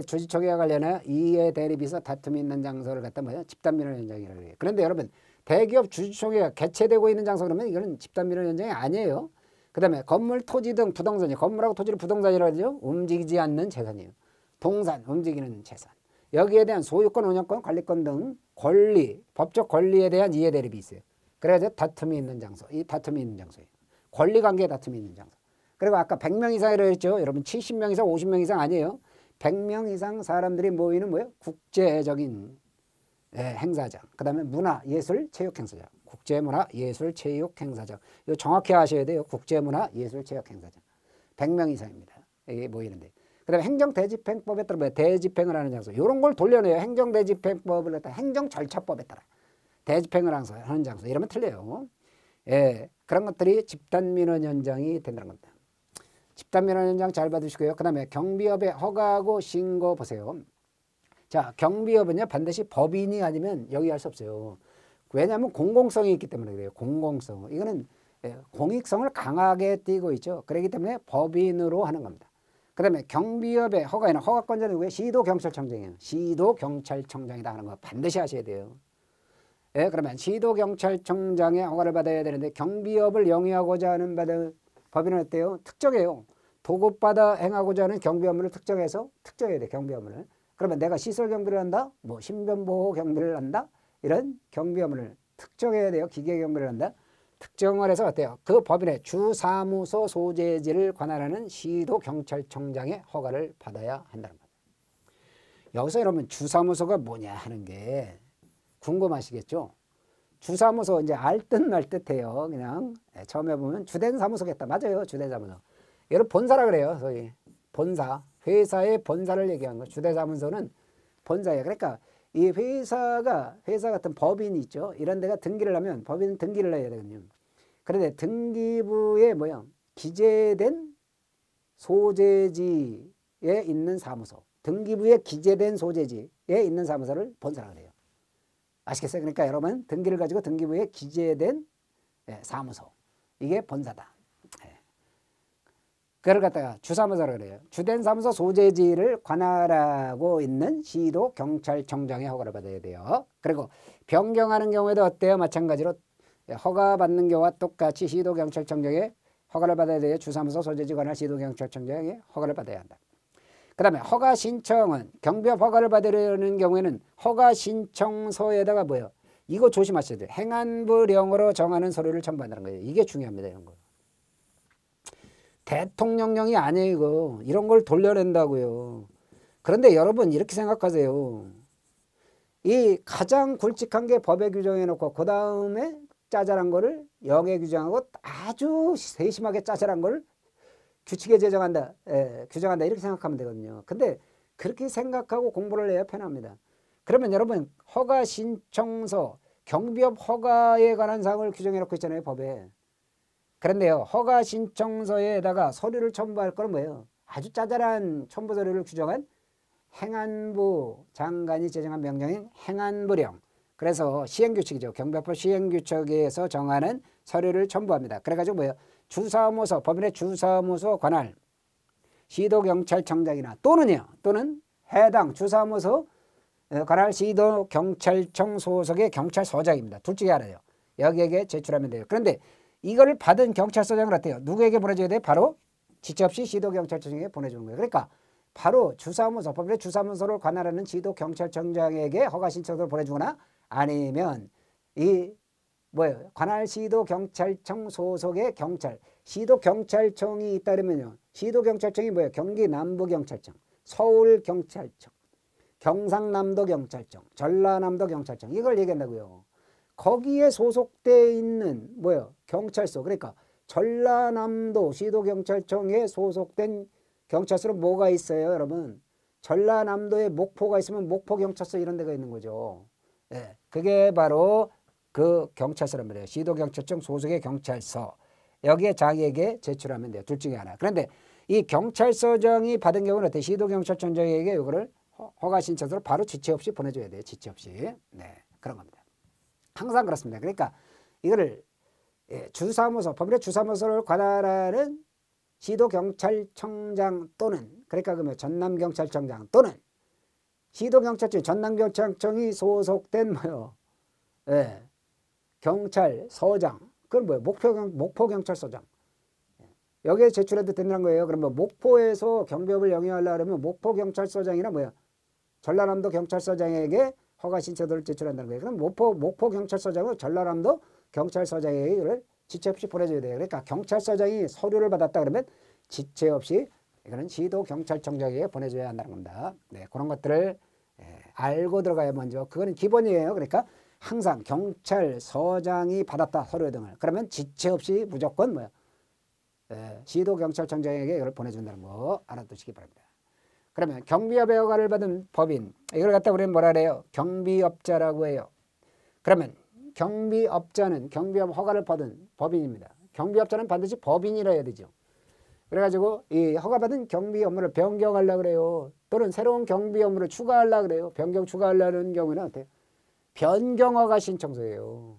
주주총회와 관련해 이해 대립이 있어 다툼이 있는 장소를 갖다 뭐예요? 집단민원 현장이라고 해요. 그런데 여러분 대기업 주주총회가 개최되고 있는 장소 그러면 이거는 집단민원 현장이 아니에요. 그 다음에 건물, 토지 등 부동산이요. 건물하고 토지를 부동산이라고 하죠. 움직이지 않는 재산이에요. 동산, 움직이는 재산. 여기에 대한 소유권, 운영권, 관리권 등 권리, 법적 권리에 대한 이해 대립이 있어요. 그래서 다툼이 있는 장소. 이 다툼이 있는 장소예요. 권리관계에 다툼이 있는 장소. 그리고 아까 100명 이상이라고 했죠. 여러분 70명 이상, 50명 이상 아니에요. 100명 이상 사람들이 모이는 뭐예요? 국제적인 행사장. 그 다음에 문화, 예술, 체육 행사장. 국제문화, 예술, 체육 행사장. 이거 정확히 아셔야 돼요. 국제문화, 예술, 체육 행사장. 100명 이상입니다. 이게 모이는데. 그 다음에 행정대집행법에 따라 뭐예요? 대집행을 하는 장소. 이런 걸 돌려내요. 행정대집행법을 갖다 행정절차법에 따라 대집행을 하는 장소. 이러면 틀려요. 그런 것들이 집단민원 현장이 된다는 겁니다. 집단민원 현장 잘 받으시고요. 그 다음에 경비업에 허가하고 신고 보세요. 자, 경비업은요 반드시 법인이 아니면 여기 할 수 없어요. 왜냐하면 공공성이 있기 때문에 그래요. 공공성. 이거는 공익성을 강하게 띠고 있죠. 그렇기 때문에 법인으로 하는 겁니다. 그 다음에 경비업의 허가에는 허가권자는 누구예요? 시도경찰청장이에요. 시도경찰청장이다 하는 거 반드시 하셔야 돼요. 그러면 시도경찰청장의 허가를 받아야 되는데 경비업을 영위하고자 하는 법인은 어때요? 특정해요. 도급받아 행하고자 하는 경비 업무를 특정해서 특정해야 돼. 경비 업무를. 그러면 내가 시설 경비를 한다? 뭐 신변보호 경비를 한다? 이런 경비 업무를 특정해야 돼요. 기계 경비를 한다? 특정을 해서 어때요? 그 법인의 주사무소 소재지를 관할하는 시도경찰청장의 허가를 받아야 한다는 겁니다. 여기서 여러분 주사무소가 뭐냐 하는 게 궁금하시겠죠? 주사무소 이제 알듯 말듯해요. 그냥 처음에 보면 주된 사무소겠다. 맞아요. 주된 사무소. 이걸 본사라 그래요. 소위 본사. 회사의 본사를 얘기하는 거예요. 주된 사무소는 본사예요. 그러니까 이 회사 같은 법인이 있죠. 이런 데가 등기를 하면 법인은 등기를 해야 되거든요. 그런데 등기부에 뭐야? 기재된 소재지에 있는 사무소. 등기부에 기재된 소재지에 있는 사무소를 본사라 그래요. 아시겠어요? 그러니까 여러분 등기를 가지고 등기부에 기재된 사무소. 이게 본사다. 그걸 갖다가 주사무소라고 그래요. 주된 사무소 소재지를 관할하고 있는 시도경찰청장의 허가를 받아야 돼요. 그리고 변경하는 경우에도 어때요? 마찬가지로 허가받는 경우와 똑같이 시도경찰청장에 허가를 받아야 돼요. 주사무소 소재지 관할 시도경찰청장에 허가를 받아야 한다. 그 다음에 허가 신청은 경비업 허가를 받으려는 경우에는 허가 신청서에다가 뭐예요? 이거 조심하셔야 돼요. 행안부령으로 정하는 서류를 첨부한다는 거예요. 이게 중요합니다. 이런 거. 대통령령이 아니에요. 이거. 이런 걸 돌려낸다고요. 그런데 여러분 이렇게 생각하세요. 이 가장 굵직한 게 법에 규정해놓고 그 다음에 짜잘한 거를 영에 규정하고 아주 세심하게 짜잘한 거를 규칙에 제정한다, 규정한다 이렇게 생각하면 되거든요. 근데 그렇게 생각하고 공부를 해야 편합니다. 그러면 여러분 허가 신청서, 경비업 허가에 관한 사항을 규정해 놓고 있잖아요. 법에. 그런데요. 허가 신청서에다가 서류를 첨부할 거는 뭐예요? 아주 짜잘한 첨부 서류를 규정한 행안부 장관이 제정한 명령인 행안부령. 그래서 시행규칙이죠. 경비업법 시행규칙에서 정하는 서류를 첨부합니다. 그래가지고 뭐예요? 주사무소, 법인의 주사무소 관할 시도경찰청장이나 또는 해당 주사무소 관할 시도경찰청 소속의 경찰서장입니다. 둘 중에 하나예요. 여기에게 제출하면 돼요. 그런데 이걸 받은 경찰서장은 어때요? 누구에게 보내줘야 돼요? 바로 지체 없이 시도경찰청장에게 보내주는 거예요. 그러니까 바로 주사무소, 법인의 주사무소를 관할하는 시도경찰청장에게 허가 신청서를 보내주거나 아니면 이 뭐예요? 관할 시도경찰청 소속의 경찰, 시도경찰청이 있다 그러면요. 시도경찰청이 뭐예요? 경기 남부경찰청, 서울경찰청, 경상남도경찰청, 전라남도경찰청 이걸 얘기한다고요. 거기에 소속돼 있는 뭐예요? 경찰서. 그러니까 전라남도 시도경찰청에 소속된 경찰서는 뭐가 있어요, 여러분? 전라남도에 목포가 있으면 목포경찰서 이런 데가 있는 거죠. 네, 그게 바로 그 경찰서란 말이에요. 시도경찰청 소속의 경찰서. 여기에 자기에게 제출하면 돼요. 둘 중에 하나. 그런데 이 경찰서장이 받은 경우는 어때요? 시도경찰청장에게 이거를 허가 신청서를 바로 지체 없이 보내줘야 돼요. 지체 없이. 네, 그런 겁니다. 항상 그렇습니다. 그러니까 이거를 주사무소, 법인의 주사무소를 관할하는 시도경찰청장 또는 그러니까 그러면 전남경찰청장 또는 시도경찰청, 전남경찰청이 소속된 뭐요? 예, 경찰서장. 그건 뭐예요? 목포경찰서장. 여기에 제출해도 된다는 거예요. 그러면 목포에서 경비업을 영위하려고 하면 목포경찰서장이나 뭐야? 전라남도 경찰서장에게 허가 신청서를 제출한다는 거예요. 그럼 목포경찰서장은 전라남도 경찰서장에게 이걸 지체 없이 보내줘야 돼요. 그러니까 경찰서장이 서류를 받았다 그러면 지체 없이 이거는 시도경찰청장에게 보내줘야 한다는 겁니다. 네, 그런 것들을 알고 들어가야 먼저. 그거는 기본이에요. 그러니까 항상 경찰서장이 받았다 서류 등을. 그러면 지체 없이 무조건 뭐야? 시도경찰청장에게 이걸 보내준다는 거 알아두시기 바랍니다. 그러면 경비업의 허가를 받은 법인 이걸 갖다 우리는 뭐라 그래요? 경비업자라고 해요. 그러면 경비업자는 경비업 허가를 받은 법인입니다. 경비업자는 반드시 법인이라 해야 되죠. 그래가지고 이 허가받은 경비 업무를 변경하려고 그래요. 또는 새로운 경비 업무를 추가하려고 그래요. 변경 추가하려는 경우는 어때요? 변경 허가 신청서예요.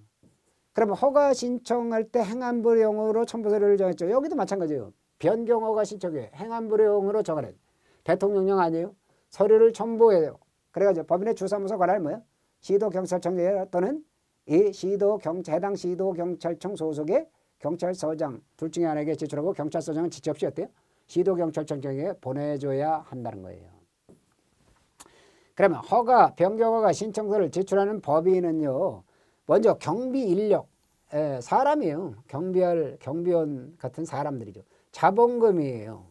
그러면 허가 신청할 때 행안부령으로 첨부서류를 정했죠. 여기도 마찬가지예요. 변경 허가 신청에 행안부령으로 정하는 대통령령 아니에요. 서류를 첨부해요. 그래가지고 법인의 주사무소 관할 뭐예요? 시도경찰청장 또는 이 해당 시도경찰청 소속의 경찰서장 둘 중에 하나에게 제출하고 경찰서장은 지체 없이 어때요? 시도경찰청장에게 보내줘야 한다는 거예요. 그러면 허가, 변경허가 신청서를 제출하는 법인은요. 먼저 경비인력, 사람이에요. 경비원 같은 사람들이죠. 자본금이에요.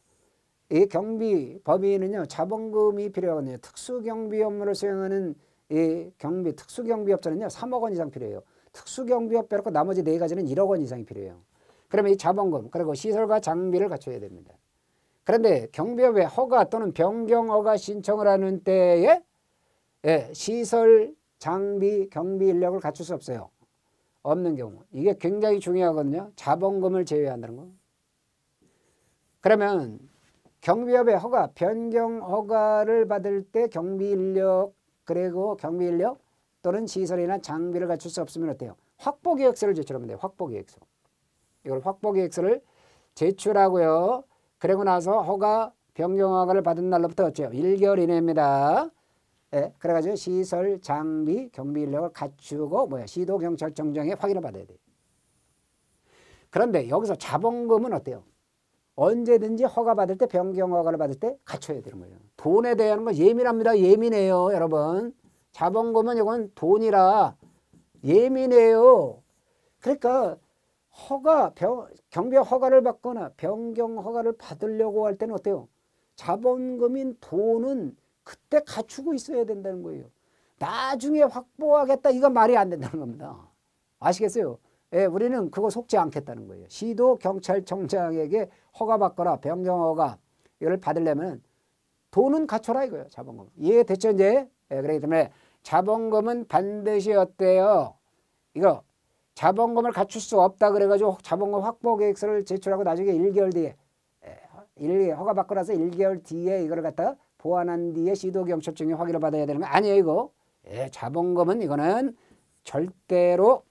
이 경비 법인은요. 자본금이 필요하거든요. 특수경비 업무를 수행하는 이 특수경비업자는요. 3억 원 이상 필요해요. 특수경비업 빼놓고 나머지 4가지는 1억 원 이상이 필요해요. 그러면 이 자본금 그리고 시설과 장비를 갖춰야 됩니다. 그런데 경비업의 허가 또는 변경 허가 신청을 하는 때에 시설, 장비, 경비 인력을 갖출 수 없어요. 없는 경우. 이게 굉장히 중요하거든요. 자본금을 제외한다는 거. 그러면 경비업의 허가, 변경 허가를 받을 때 경비 인력 그리고 경비 인력 또는 시설이나 장비를 갖출 수 없으면 어때요? 확보계획서를 제출하면 돼요. 확보계획서. 이걸 확보계획서를 제출하고요. 그리고 나서 허가, 변경 허가를 받은 날로부터 어째요? 1개월 이내입니다. 그래가지고 시설, 장비, 경비 인력을 갖추고 시도경찰청장에 확인을 받아야 돼요. 그런데 여기서 자본금은 어때요? 언제든지 허가받을 때, 변경 허가를 받을 때 갖춰야 되는 거예요. 돈에 대한 건 예민합니다. 예민해요, 여러분. 자본금은 이건 돈이라 예민해요. 그러니까 경비 허가를 받거나 변경 허가를 받으려고 할 때는 어때요? 자본금인 돈은 그때 갖추고 있어야 된다는 거예요. 나중에 확보하겠다, 이거 말이 안 된다는 겁니다. 아시겠어요? 예, 우리는 그거 속지 않겠다는 거예요. 시도 경찰청장에게 허가받거나 변경허가 이걸 받으려면 돈은 갖춰라 이거예요. 자본금. 이해됐죠 이제? 예, 그렇기 때문에 자본금은 반드시 어때요? 이거 자본금을 갖출 수 없다 그래가지고 자본금 확보 계획서를 제출하고 나중에 1개월 뒤에 허가받고 나서 1개월 뒤에 이걸 갖다가 보완한 뒤에 시도경찰청이 확인을 받아야 되는 거 아니에요 이거. 예, 자본금은 이거는 절대로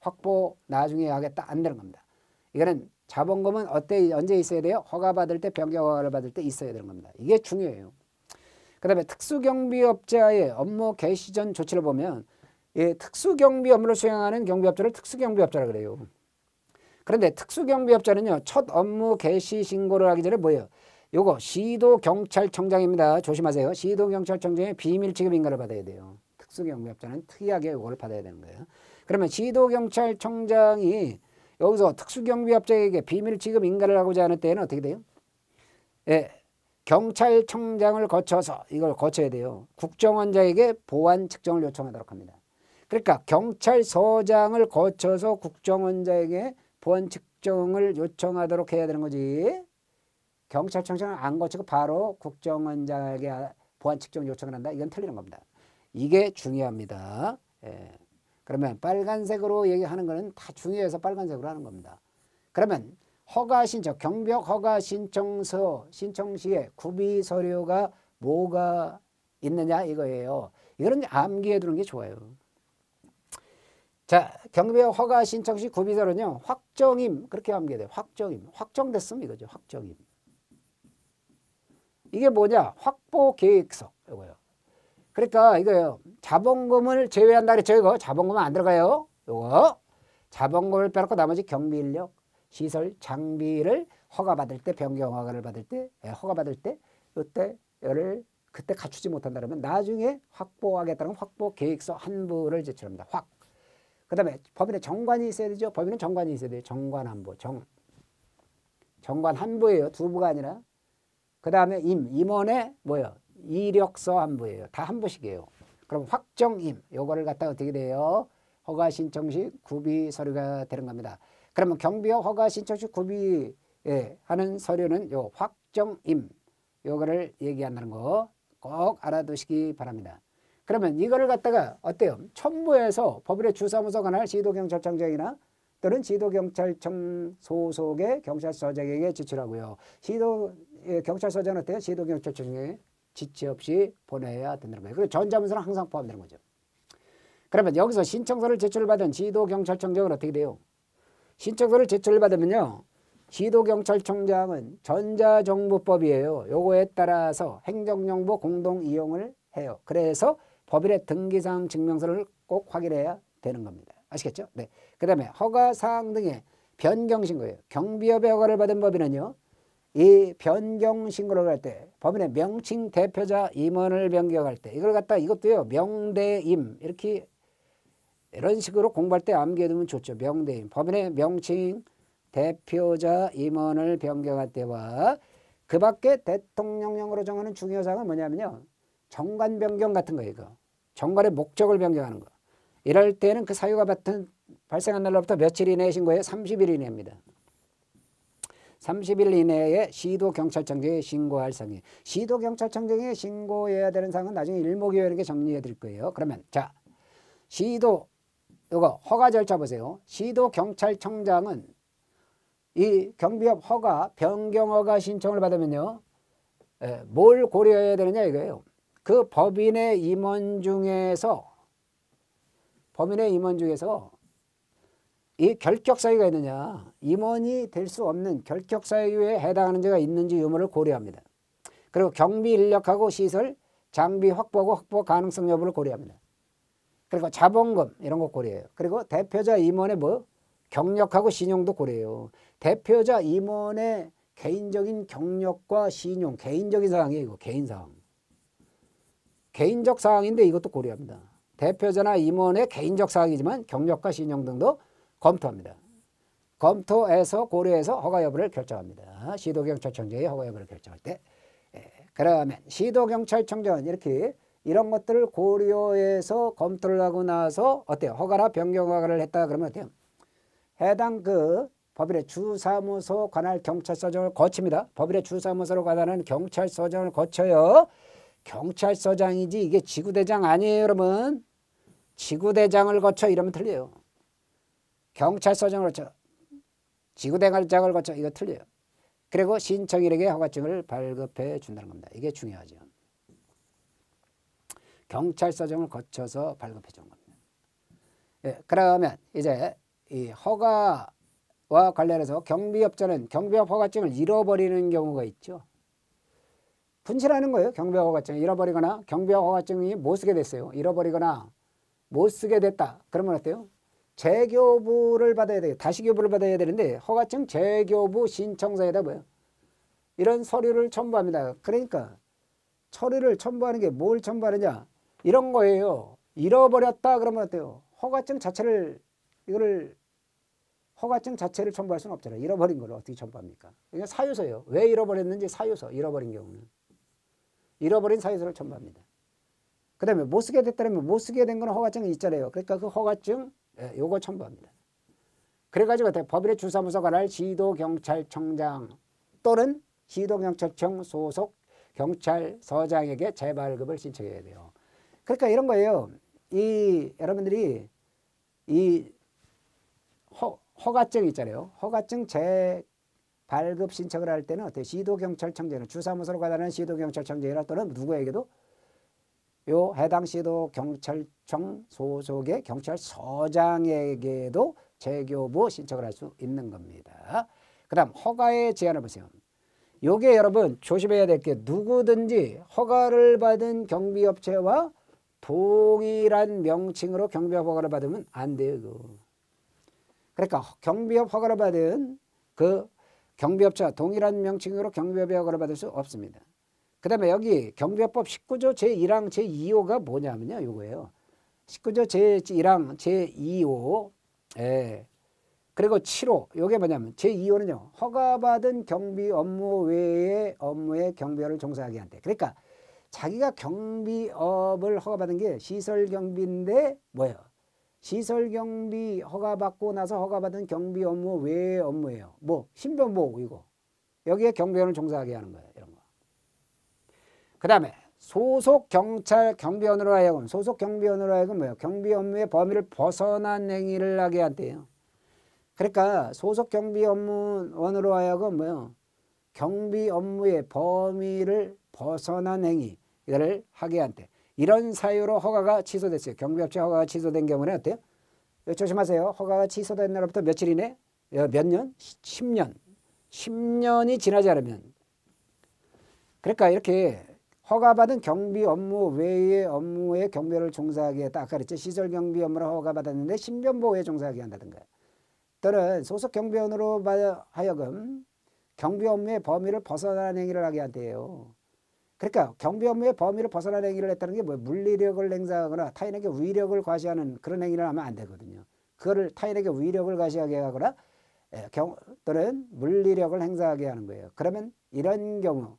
확보 나중에 하겠다 안 되는 겁니다. 이거는 자본금은 언제 있어야 돼요? 허가받을 때, 변경 허가를 받을 때 있어야 되는 겁니다. 이게 중요해요. 그 다음에 특수경비업자의 업무 개시 전 조치를 보면 특수경비 업무를 수행하는 경비업자를 특수경비업자라 그래요. 그런데 특수경비업자는요, 첫 업무 개시 신고를 하기 전에 뭐예요? 요거 시도경찰청장입니다. 조심하세요. 시도경찰청장의 비밀 취급 인가를 받아야 돼요. 특수경비업자는 특이하게 요거를 받아야 되는 거예요. 그러면 시도경찰청장이 여기서 특수경비업자에게 비밀 취급 인가를 하고자 하는 때에는 어떻게 돼요? 예, 경찰청장을 거쳐서 이걸 거쳐야 돼요. 국정원장에게 보완 측정을 요청하도록 합니다. 그러니까 경찰서장을 거쳐서 국정원장에게 보완 측정을 요청하도록 해야 되는 거지. 경찰청장을 안 거치고 바로 국정원장에게 보완 측정 요청을 한다. 이건 틀리는 겁니다. 이게 중요합니다. 예. 그러면 빨간색으로 얘기하는 거는 다 중요해서 빨간색으로 하는 겁니다. 그러면 허가 신청, 경비업 허가 신청서 신청 시에 구비 서류가 뭐가 있느냐 이거예요. 이거는 암기해 두는 게 좋아요. 자, 경비업 허가 신청 시 구비 서류는요, 확정임 그렇게 암기해야 돼요. 확정임, 확정됐음 이거죠. 확정임. 이게 뭐냐? 확보 계획서 이거요. 그러니까 이거요. 자본금을 제외한다 그랬죠. 이거 자본금은 안 들어가요. 이거 자본금을 빼놓고 나머지 경비 인력, 시설, 장비를 허가받을 때, 변경 허가를 받을 때, 허가받을 때 이때를 그때 갖추지 못한다 그러면 나중에 확보하겠다는 확보 계획서 한 부를 제출합니다. 그 다음에 법인에 정관이 있어야 되죠. 법인은 정관이 있어야 돼요. 정관 한 부, 정관 한 부예요. 두 부가 아니라. 그 다음에 임원의 뭐예요? 이력서 한 부예요. 다 한 부씩이에요. 그럼 확정임 요거를 갖다가 어떻게 돼요? 허가 신청 시 구비 서류가 되는 겁니다. 그러면 경비업 허가 신청 시 구비 하는 서류는 요 확정임 요거를 얘기한다는 거 꼭 알아두시기 바랍니다. 그러면 이거를 갖다가 어때요? 첨부해서 법인의 주사무소 관할 시도경찰청장이나 또는 시도경찰청 소속의 경찰서장에게 제출하고요. 경찰서장은 어때요? 시도경찰청에 지체 없이 보내야 된다는 거예요. 그리고 전자문서는 항상 포함되는 거죠. 그러면 여기서 신청서를 제출받은 시도경찰청장은 어떻게 돼요? 신청서를 제출받으면요, 시도경찰청장은 전자정보법이에요. 요거에 따라서 행정정보 공동 이용을 해요. 그래서 법인의 등기사항 증명서를 꼭 확인해야 되는 겁니다. 아시겠죠? 네. 그 다음에 허가사항 등의 변경신고예요. 경비업의 허가를 받은 법인은요, 이 변경신고를 할 때 법인의 명칭 대표자 임원을 변경할 때 이걸 갖다 이것도요, 명대임 이렇게 이런 식으로 공부할 때 암기해 두면 좋죠. 명대임. 법인의 명칭 대표자 임원을 변경할 때와 그 밖에 대통령령으로 정하는 중요사항은 뭐냐면요, 정관 변경 같은 거예요. 이거. 정관의 목적을 변경하는 거. 이럴 때는 그 사유가 발생한 날로부터 며칠 이내에 신고해요? 30일 이내입니다. 30일 이내에 시도경찰청장에 신고할 사항이에요. 시도경찰청장에 신고해야 되는 사항은 나중에 일목요일에 정리해 드릴 거예요. 그러면 자, 요거 허가 절차 보세요. 시도경찰청장은 이 경비업 허가, 변경 허가 신청을 받으면요, 뭘 고려해야 되느냐 이거예요. 그 법인의 임원 중에서 이 결격 사유가 있느냐, 임원이 될 수 없는 결격 사유에 해당하는 죄가 있는지 유무를 고려합니다. 그리고 경비 인력하고 시설, 장비 확보하고 확보 가능성 여부를 고려합니다. 그리고 자본금 이런 거 고려해요. 그리고 대표자 임원의 경력하고 신용도 고려해요. 대표자 임원의 개인적인 경력과 신용, 개인적인 사항이에요. 이거 개인사항. 개인적 사항인데 이것도 고려합니다. 대표자나 임원의 개인적 사항이지만 경력과 신용 등도 검토합니다. 검토해서 고려해서 허가 여부를 결정합니다. 시도경찰청장이 허가 여부를 결정할 때. 그러면 시도경찰청장은 이렇게 이런 것들을 고려해서 검토를 하고 나서 어때요? 허가나 변경 허가를 했다 그러면 어때요? 해당 그 법인의 주사무소 관할 경찰서장을 거칩니다. 법인의 주사무소로 관할하는 경찰서장을 거쳐요. 경찰서장이지 이게 지구대장 아니에요, 여러분. 지구대장을 거쳐 이러면 틀려요. 경찰서장을 거쳐, 지구대장을 거쳐 이거 틀려요. 그리고 신청인에게 허가증을 발급해 준다는 겁니다. 이게 중요하죠. 경찰서장을 거쳐서 발급해 준 겁니다. 예, 그러면 이제 이 허가와 관련해서 경비업자는 경비업 허가증을 잃어버리는 경우가 있죠. 분실하는 거예요. 경비업 허가증을 잃어버리거나 경비업 허가증이 못 쓰게 됐어요. 잃어버리거나 못 쓰게 됐다. 그러면 어때요? 재교부를 받아야 돼요. 다시 교부를 받아야 되는데 허가증 재교부 신청서에다 뭐예요? 이런 서류를 첨부합니다. 그러니까 서류를 첨부하는 게 뭘 첨부하느냐? 이런 거예요. 잃어버렸다 그러면 어때요? 허가증 자체를 허가증 자체를 첨부할 수는 없잖아요. 잃어버린 걸 어떻게 첨부합니까? 이게 사유서예요. 왜 잃어버렸는지 사유서. 잃어버린 경우는. 잃어버린 사유서를 첨부합니다. 그 다음에 못 쓰게 됐다면 못 쓰게 된 건 허가증이 있잖아요. 그러니까 그 허가증 요거 첨부합니다. 그래가지고 법인의 주사무소 관할 시도경찰청장 또는 시도경찰청 소속 경찰서장에게 재발급을 신청해야 돼요. 그러니까 이런 거예요. 여러분들이 이 허가증 있잖아요. 허가증 재발급 신청을 할 때는 어때요? 시도경찰청장은 주사무소로 관할하는 시도경찰청장이나 또는 누구에게도 요 해당 시도경찰청 소속의 경찰서장에게도 재교부 신청을 할 수 있는 겁니다. 그 다음 허가의 제한을 보세요. 요게 여러분 조심해야 될 게 누구든지 허가를 받은 경비업체와 동일한 명칭으로 경비업 허가를 받으면 안 돼요. 이거. 그러니까 경비업 허가를 받은 그 경비업체와 동일한 명칭으로 경비업의 허가를 받을 수 없습니다. 그 다음에 여기 경비업법 19조 제1항 제2호가 뭐냐면요. 요거예요. 19조 제1항 제2호 그리고 7호 요게 뭐냐면 제2호는요. 허가받은 경비 업무 외의 업무에 경비업을 종사하게 한대. 그러니까 자기가 경비업을 허가받은 게 시설경비인데 뭐예요? 시설경비 허가받고 나서 허가받은 경비 업무 외의 업무예요. 뭐 신변보호 이거. 여기에 경비원을 종사하게 하는 거예요. 이런 거. 그 다음에 소속 경찰 경비원으로 하여금 소속 경비원으로 하여금 뭐예요? 경비 업무의 범위를 벗어난 행위를 하게 한대요. 그러니까 소속 경비 업무원으로 하여금 뭐예요? 경비 업무의 범위를 벗어난 행위를 하게 한대. 이런 사유로 허가가 취소됐어요. 경비업체 허가가 취소된 경우는 어때요? 조심하세요. 허가가 취소된 날부터 며칠이네? 몇 년? 10년. 10년이 지나지 않으면. 그러니까 이렇게 허가받은 경비 업무 외의 업무에 경비를 종사하게 했다. 아까 그랬죠. 시설 경비 업무를 허가받았는데 신변보호에 종사하게 한다든가. 또는 소속 경비원으로 하여금 경비 업무의 범위를 벗어난 행위를 하게 한대요. 그러니까 경비 업무의 범위를 벗어난 행위를 했다는 게 뭐예요? 물리력을 행사하거나 타인에게 위력을 과시하는 그런 행위를 하면 안 되거든요. 그거를 타인에게 위력을 과시하게 하거나 또는 물리력을 행사하게 하는 거예요. 그러면 이런 경우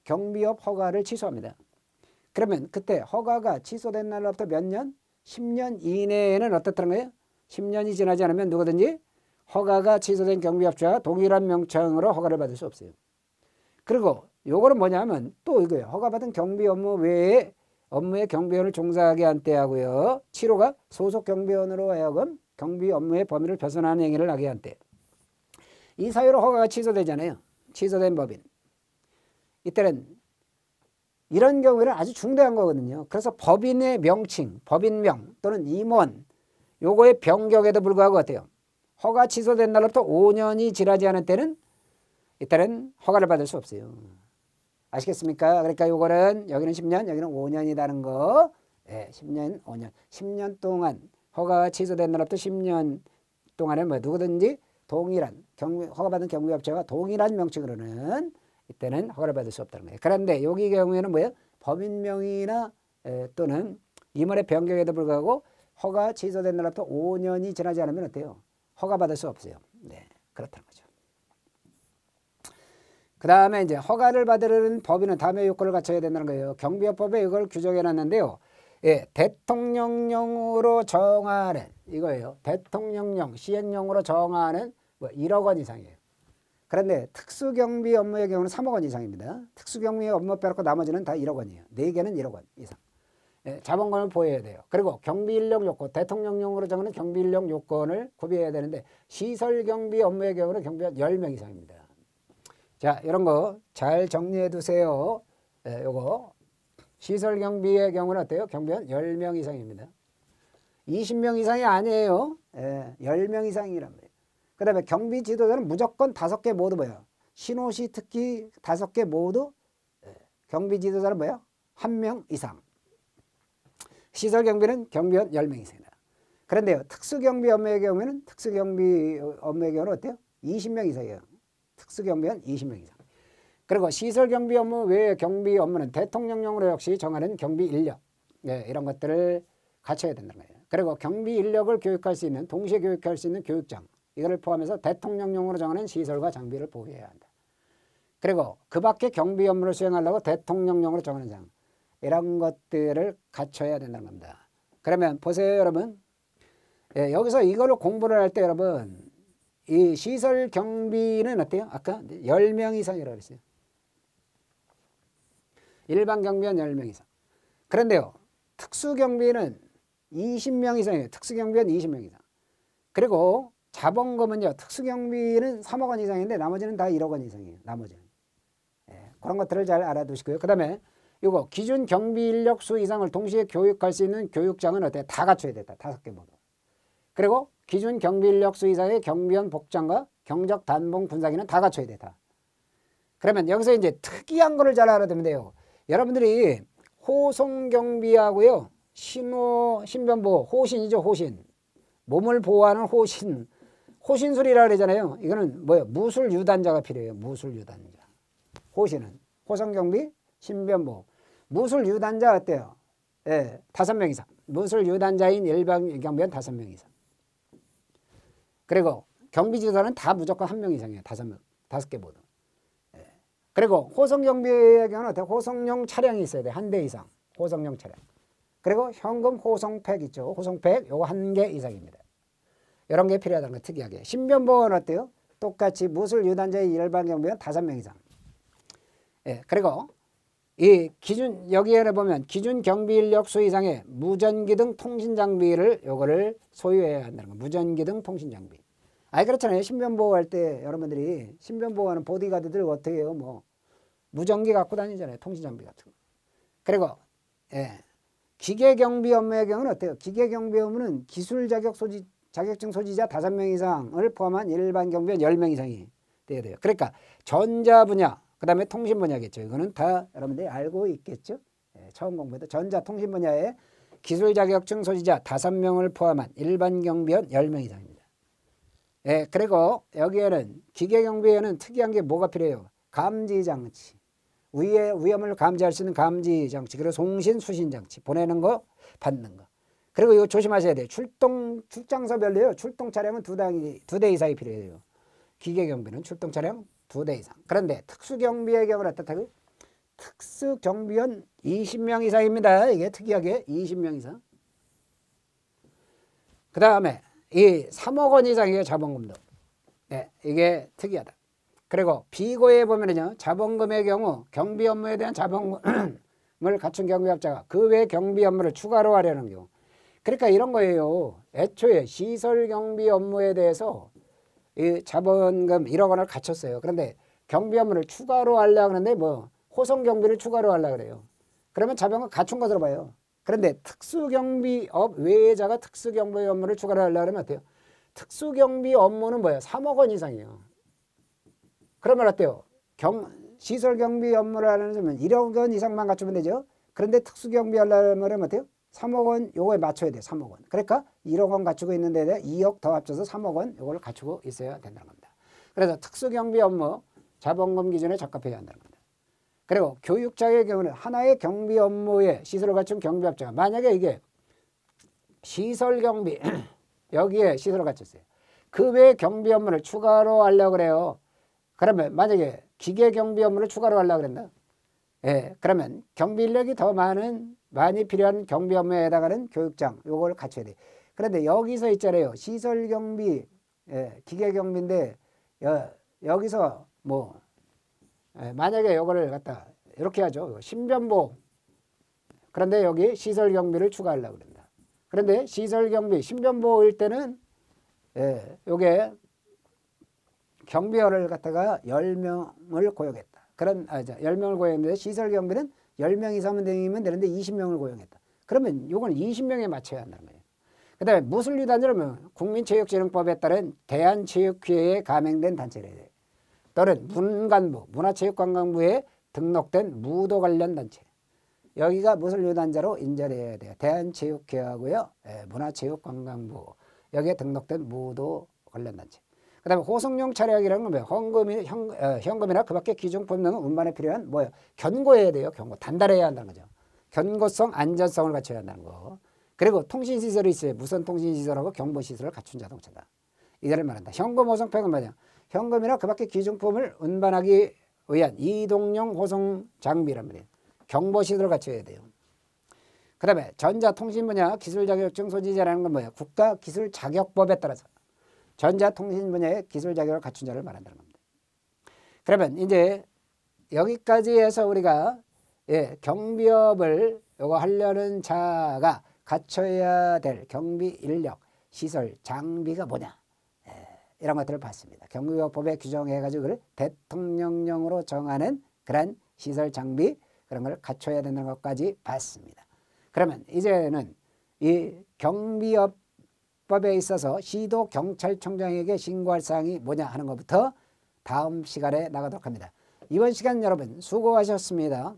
경비업 허가를 취소합니다. 그러면 그때 허가가 취소된 날로부터 몇 년? 10년 이내에는 어떻다는 거예요? 10년이 지나지 않으면 누구든지 허가가 취소된 경비업체와 동일한 명칭으로 허가를 받을 수 없어요. 그리고 요거는 뭐냐면 또 이거예요. 허가받은 경비 업무 외에 업무에 경비원을 종사하게 한 때하고요. 7호가 소속 경비원으로 하여금 경비 업무의 범위를 벗어나는 행위를 하게 한 때. 이 사유로 허가가 취소되잖아요. 취소된 법인. 이때는 이런 경우에는 아주 중대한 거거든요. 그래서 법인의 명칭, 법인명 또는 임원 요거의 변경에도 불구하고 어때요? 허가 취소된 날로부터 5년이 지나지 않은 때는 이때는 허가를 받을 수 없어요. 아시겠습니까? 그러니까 요거는 여기는 10년, 여기는 5년이라는 거. 10년, 5년. 10년 동안 허가가 취소된 날부터 10년 동안에 뭐 누구든지 동일한 허가받은 경비업체가 동일한 명칭으로는 이때는 허가를 받을 수 없다는 거예요. 그런데 여기 경우에는 뭐예요? 법인명의나 또는 임원의 변경에도 불구하고 허가 취소된 날부터 5년이 지나지 않으면 어때요? 허가받을 수 없어요. 네, 그렇다는 거죠. 그 다음에 이제 허가를 받으려는 법인은 다음의 요건을 갖춰야 된다는 거예요. 경비업법에 이걸 규정해 놨는데요. 예, 대통령령으로 정하는 이거예요. 대통령령, 시행령으로 정하는 뭐 1억 원 이상이에요. 그런데 특수경비 업무의 경우는 3억 원 이상입니다. 특수경비 업무 빼놓고 나머지는 다 1억 원이에요. 4개는 1억 원 이상. 예, 자본금을 보여야 돼요. 그리고 경비인력 요건, 대통령령으로 정하는 경비인력 요건을 구비해야 되는데 시설경비 업무의 경우는 경비원 10명 이상입니다. 자, 이런 거 잘 정리해 두세요. 예, 요거 시설경비의 경우는 어때요? 경비원 10명 이상입니다. 20명 이상이 아니에요. 예, 10명 이상이란 말이에요. 그 다음에 경비 지도자는 무조건 5개 모두 뭐예요? 신호시 특기 5개 모두 경비 지도자는 뭐예요? 1명 이상. 시설경비는 경비원 10명 이상이다. 그런데요, 특수경비 업무의 경우에는 어때요? 20명 이상이에요. 특수경비원 20명 이상. 그리고 시설경비 업무 외의 경비 업무는 대통령령으로 역시 정하는 경비 인력. 네, 이런 것들을 갖춰야 된다는 거예요. 그리고 경비 인력을 교육할 수 있는, 동시에 교육할 수 있는 교육장. 이거를 포함해서 대통령령으로 정하는 시설과 장비를 보유해야 한다. 그리고 그 밖에 경비 업무를 수행하려고 대통령령으로 정하는 장. 이런 것들을 갖춰야 된다는 겁니다. 그러면 보세요, 여러분. 예, 여기서 이거를 공부를 할 때 여러분, 이 시설 경비는 어때요? 아까 10명 이상이라고 그랬어요. 일반 경비원 10명 이상. 그런데요, 특수경비는 20명 이상이에요. 특수경비원 20명 이상. 그리고 자본금은요, 특수경비는 3억 원 이상인데 나머지는 다 1억 원 이상이에요. 나머지는. 예, 그런 것들을 잘 알아두시고요. 그 다음에 이거 기준 경비 인력 수 이상을 동시에 교육할 수 있는 교육장은 어때요? 다 갖춰야 됐다. 5개 모두. 그리고 기준 경비 인력 수 이상의 경비원 복장과 경적 단봉 분사기는 다 갖춰야 됐다. 그러면 여기서 이제 특이한 거를 잘 알아두면 돼요. 여러분들이 호송경비하고요, 신변보호, 호신이죠, 호신. 몸을 보호하는 호신. 호신술이라고 그러잖아요. 이거는 뭐예요? 무술유단자가 필요해요. 무술유단자. 호신은 호송경비, 신변보호. 무술유단자 어때요? 예, 5명 이상. 무술유단자인 일반 경비원 5명 이상. 그리고 경비지도사는 다 무조건 1명 이상이에요. 5개 모두. 예. 그리고 호송경비의 경우는 어때요? 호송용 차량이 있어야 돼요. 1대 이상. 호송용 차량. 그리고 현금 호송팩 있죠. 호송팩 요거 1개 이상입니다. 이런 게 필요하다는 거 특이하게. 신변보호는 어때요? 똑같이 무술유단자의 일반 경비원 5명 이상. 예. 그리고 이 기준, 여기에 보면 기준 경비 인력 수 이상의 무전기 등 통신 장비를 요거를 소유해야 한다는 거. 무전기 등 통신 장비. 아니 그렇잖아요. 신변보호 할 때 여러분들이 신변보호하는 보디가드들 어떻게 해요? 뭐 무전기 갖고 다니잖아요. 통신 장비 같은 거. 그리고 예. 기계 경비 업무의 경우는 어때요? 기계 경비 업무는 기술 자격증 소지자 5명 이상을 포함한 일반 경비원 10명 이상이 돼야 돼요. 그러니까 전자 분야, 그 다음에 통신 분야겠죠. 이거는 다 여러분들이 알고 있겠죠. 예, 처음 공부해도 전자 통신 분야에 기술 자격증 소지자 5명을 포함한 일반 경비원 10명 이상입니다. 예, 그리고 여기에는 기계 경비에는 특이한 게 뭐가 필요해요? 감지 장치. 위험을 감지할 수 있는 감지 장치. 그리고 송신 수신 장치. 보내는 거, 받는 거. 그리고 이거 조심하셔야 돼요. 출장소별로요. 출동 차량은 2대 이상이 필요해요. 기계 경비는 출동 차량 2대 이상. 그런데 특수경비의 경우는 어떻다고요? 특수경비원 20명 이상입니다. 이게 특이하게 20명 이상. 그 다음에 이 3억 원 이상의 자본금도. 네, 이게 특이하다. 그리고 비고에 보면은요, 자본금의 경우 경비 업무에 대한 자본금을 갖춘 경비업자가 그 외 경비 업무를 추가로 하려는 경우. 그러니까 이런 거예요. 애초에 시설 경비 업무에 대해서 이 자본금 1억 원을 갖췄어요. 그런데 경비 업무를 추가로 하려고 하는데 뭐 호송 경비를 추가로 하려고 그래요. 그러면 자본금 갖춘 것으로 봐요. 그런데 특수경비업 외자가 특수경비 업무를 추가로 하려고 하면 어때요? 특수경비 업무는 뭐예요? 3억 원 이상이에요. 그러면 어때요? 시설경비 업무를 하려면 1억 원 이상만 갖추면 되죠. 그런데 특수경비 하려면 어때요? 3억 원 요거에 맞춰야 돼. 3억 원. 그러니까 1억 원 갖추고 있는데 2억 더 합쳐서 3억 원 요걸 갖추고 있어야 된다는 겁니다. 그래서 특수경비 업무 자본금 기준에 적합해야 한다는 겁니다. 그리고 교육자의 경우는 하나의 경비 업무에 시설을 갖춘 경비업자가 만약에 이게 시설경비 여기에 시설을 갖췄어요. 그 외에 경비 업무를 추가로 하려고 그래요. 그러면 만약에 기계 경비 업무를 추가로 하려고 그랬나? 예, 그러면 경비 인력이 더 많이 필요한 경비 업무에 해당하는 교육장 요걸 갖춰야 돼. 그런데 여기서 있잖아요. 시설 경비, 예, 기계 경비인데 여기서 뭐 만약에 요거를 갖다 이렇게 하죠. 신변보호. 그런데 여기 시설 경비를 추가하려고 그런다. 그런데 시설 경비, 신변보호일 때는 예, 요게 경비원을 갖다가 10명을 고용했다. 그런 10명을 고용했는데 시설 경비는 10명 이상은 되면 되는데 20명을 고용했다. 그러면 요건 20명에 맞춰야 한다는 거예요. 그 다음에 무술류 단체는 국민체육진흥법에 따른 대한체육회에 가맹된 단체래요. 또는 문관부, 문화체육관광부에 등록된 무도 관련 단체. 여기가 무술류 단체로 인정해야 돼요. 대한체육회하고요, 문화체육관광부 여기에 등록된 무도 관련 단체. 그 다음에 호송용 차량이라는 건 뭐예요? 현금이나 그 밖에 기중품 등 운반에 필요한 뭐예요? 견고해야 돼요. 견고. 단단해야 한다는 거죠. 견고성, 안전성을 갖춰야 한다는 거. 그리고 통신시설이 있어요. 무선 통신시설하고 경보시설을 갖춘 자동차다. 이거를 말한다. 현금 호송팩은 뭐냐? 현금이나 그 밖에 기중품을 운반하기 위한 이동용 호송 장비란 말이에요. 경보시설을 갖춰야 돼요. 그 다음에 전자통신 분야 기술자격증 소지자라는 건 뭐예요? 국가기술자격법에 따라서 전자통신 분야의 기술 자격을 갖춘 자를 말한다는 겁니다. 그러면 이제 여기까지 해서 우리가 경비업을 요거 하려는 자가 갖춰야 될 경비 인력, 시설, 장비가 뭐냐 이런 것들을 봤습니다. 경비업법에 규정해가지고 그걸 대통령령으로 정하는 그런 시설, 장비 그런 걸 갖춰야 되는 것까지 봤습니다. 그러면 이제는 이 경비업 법에 있어서 시도 경찰청장에게 신고할 사항이 뭐냐 하는 것부터 다음 시간에 나가도록 합니다. 이번 시간 여러분 수고하셨습니다.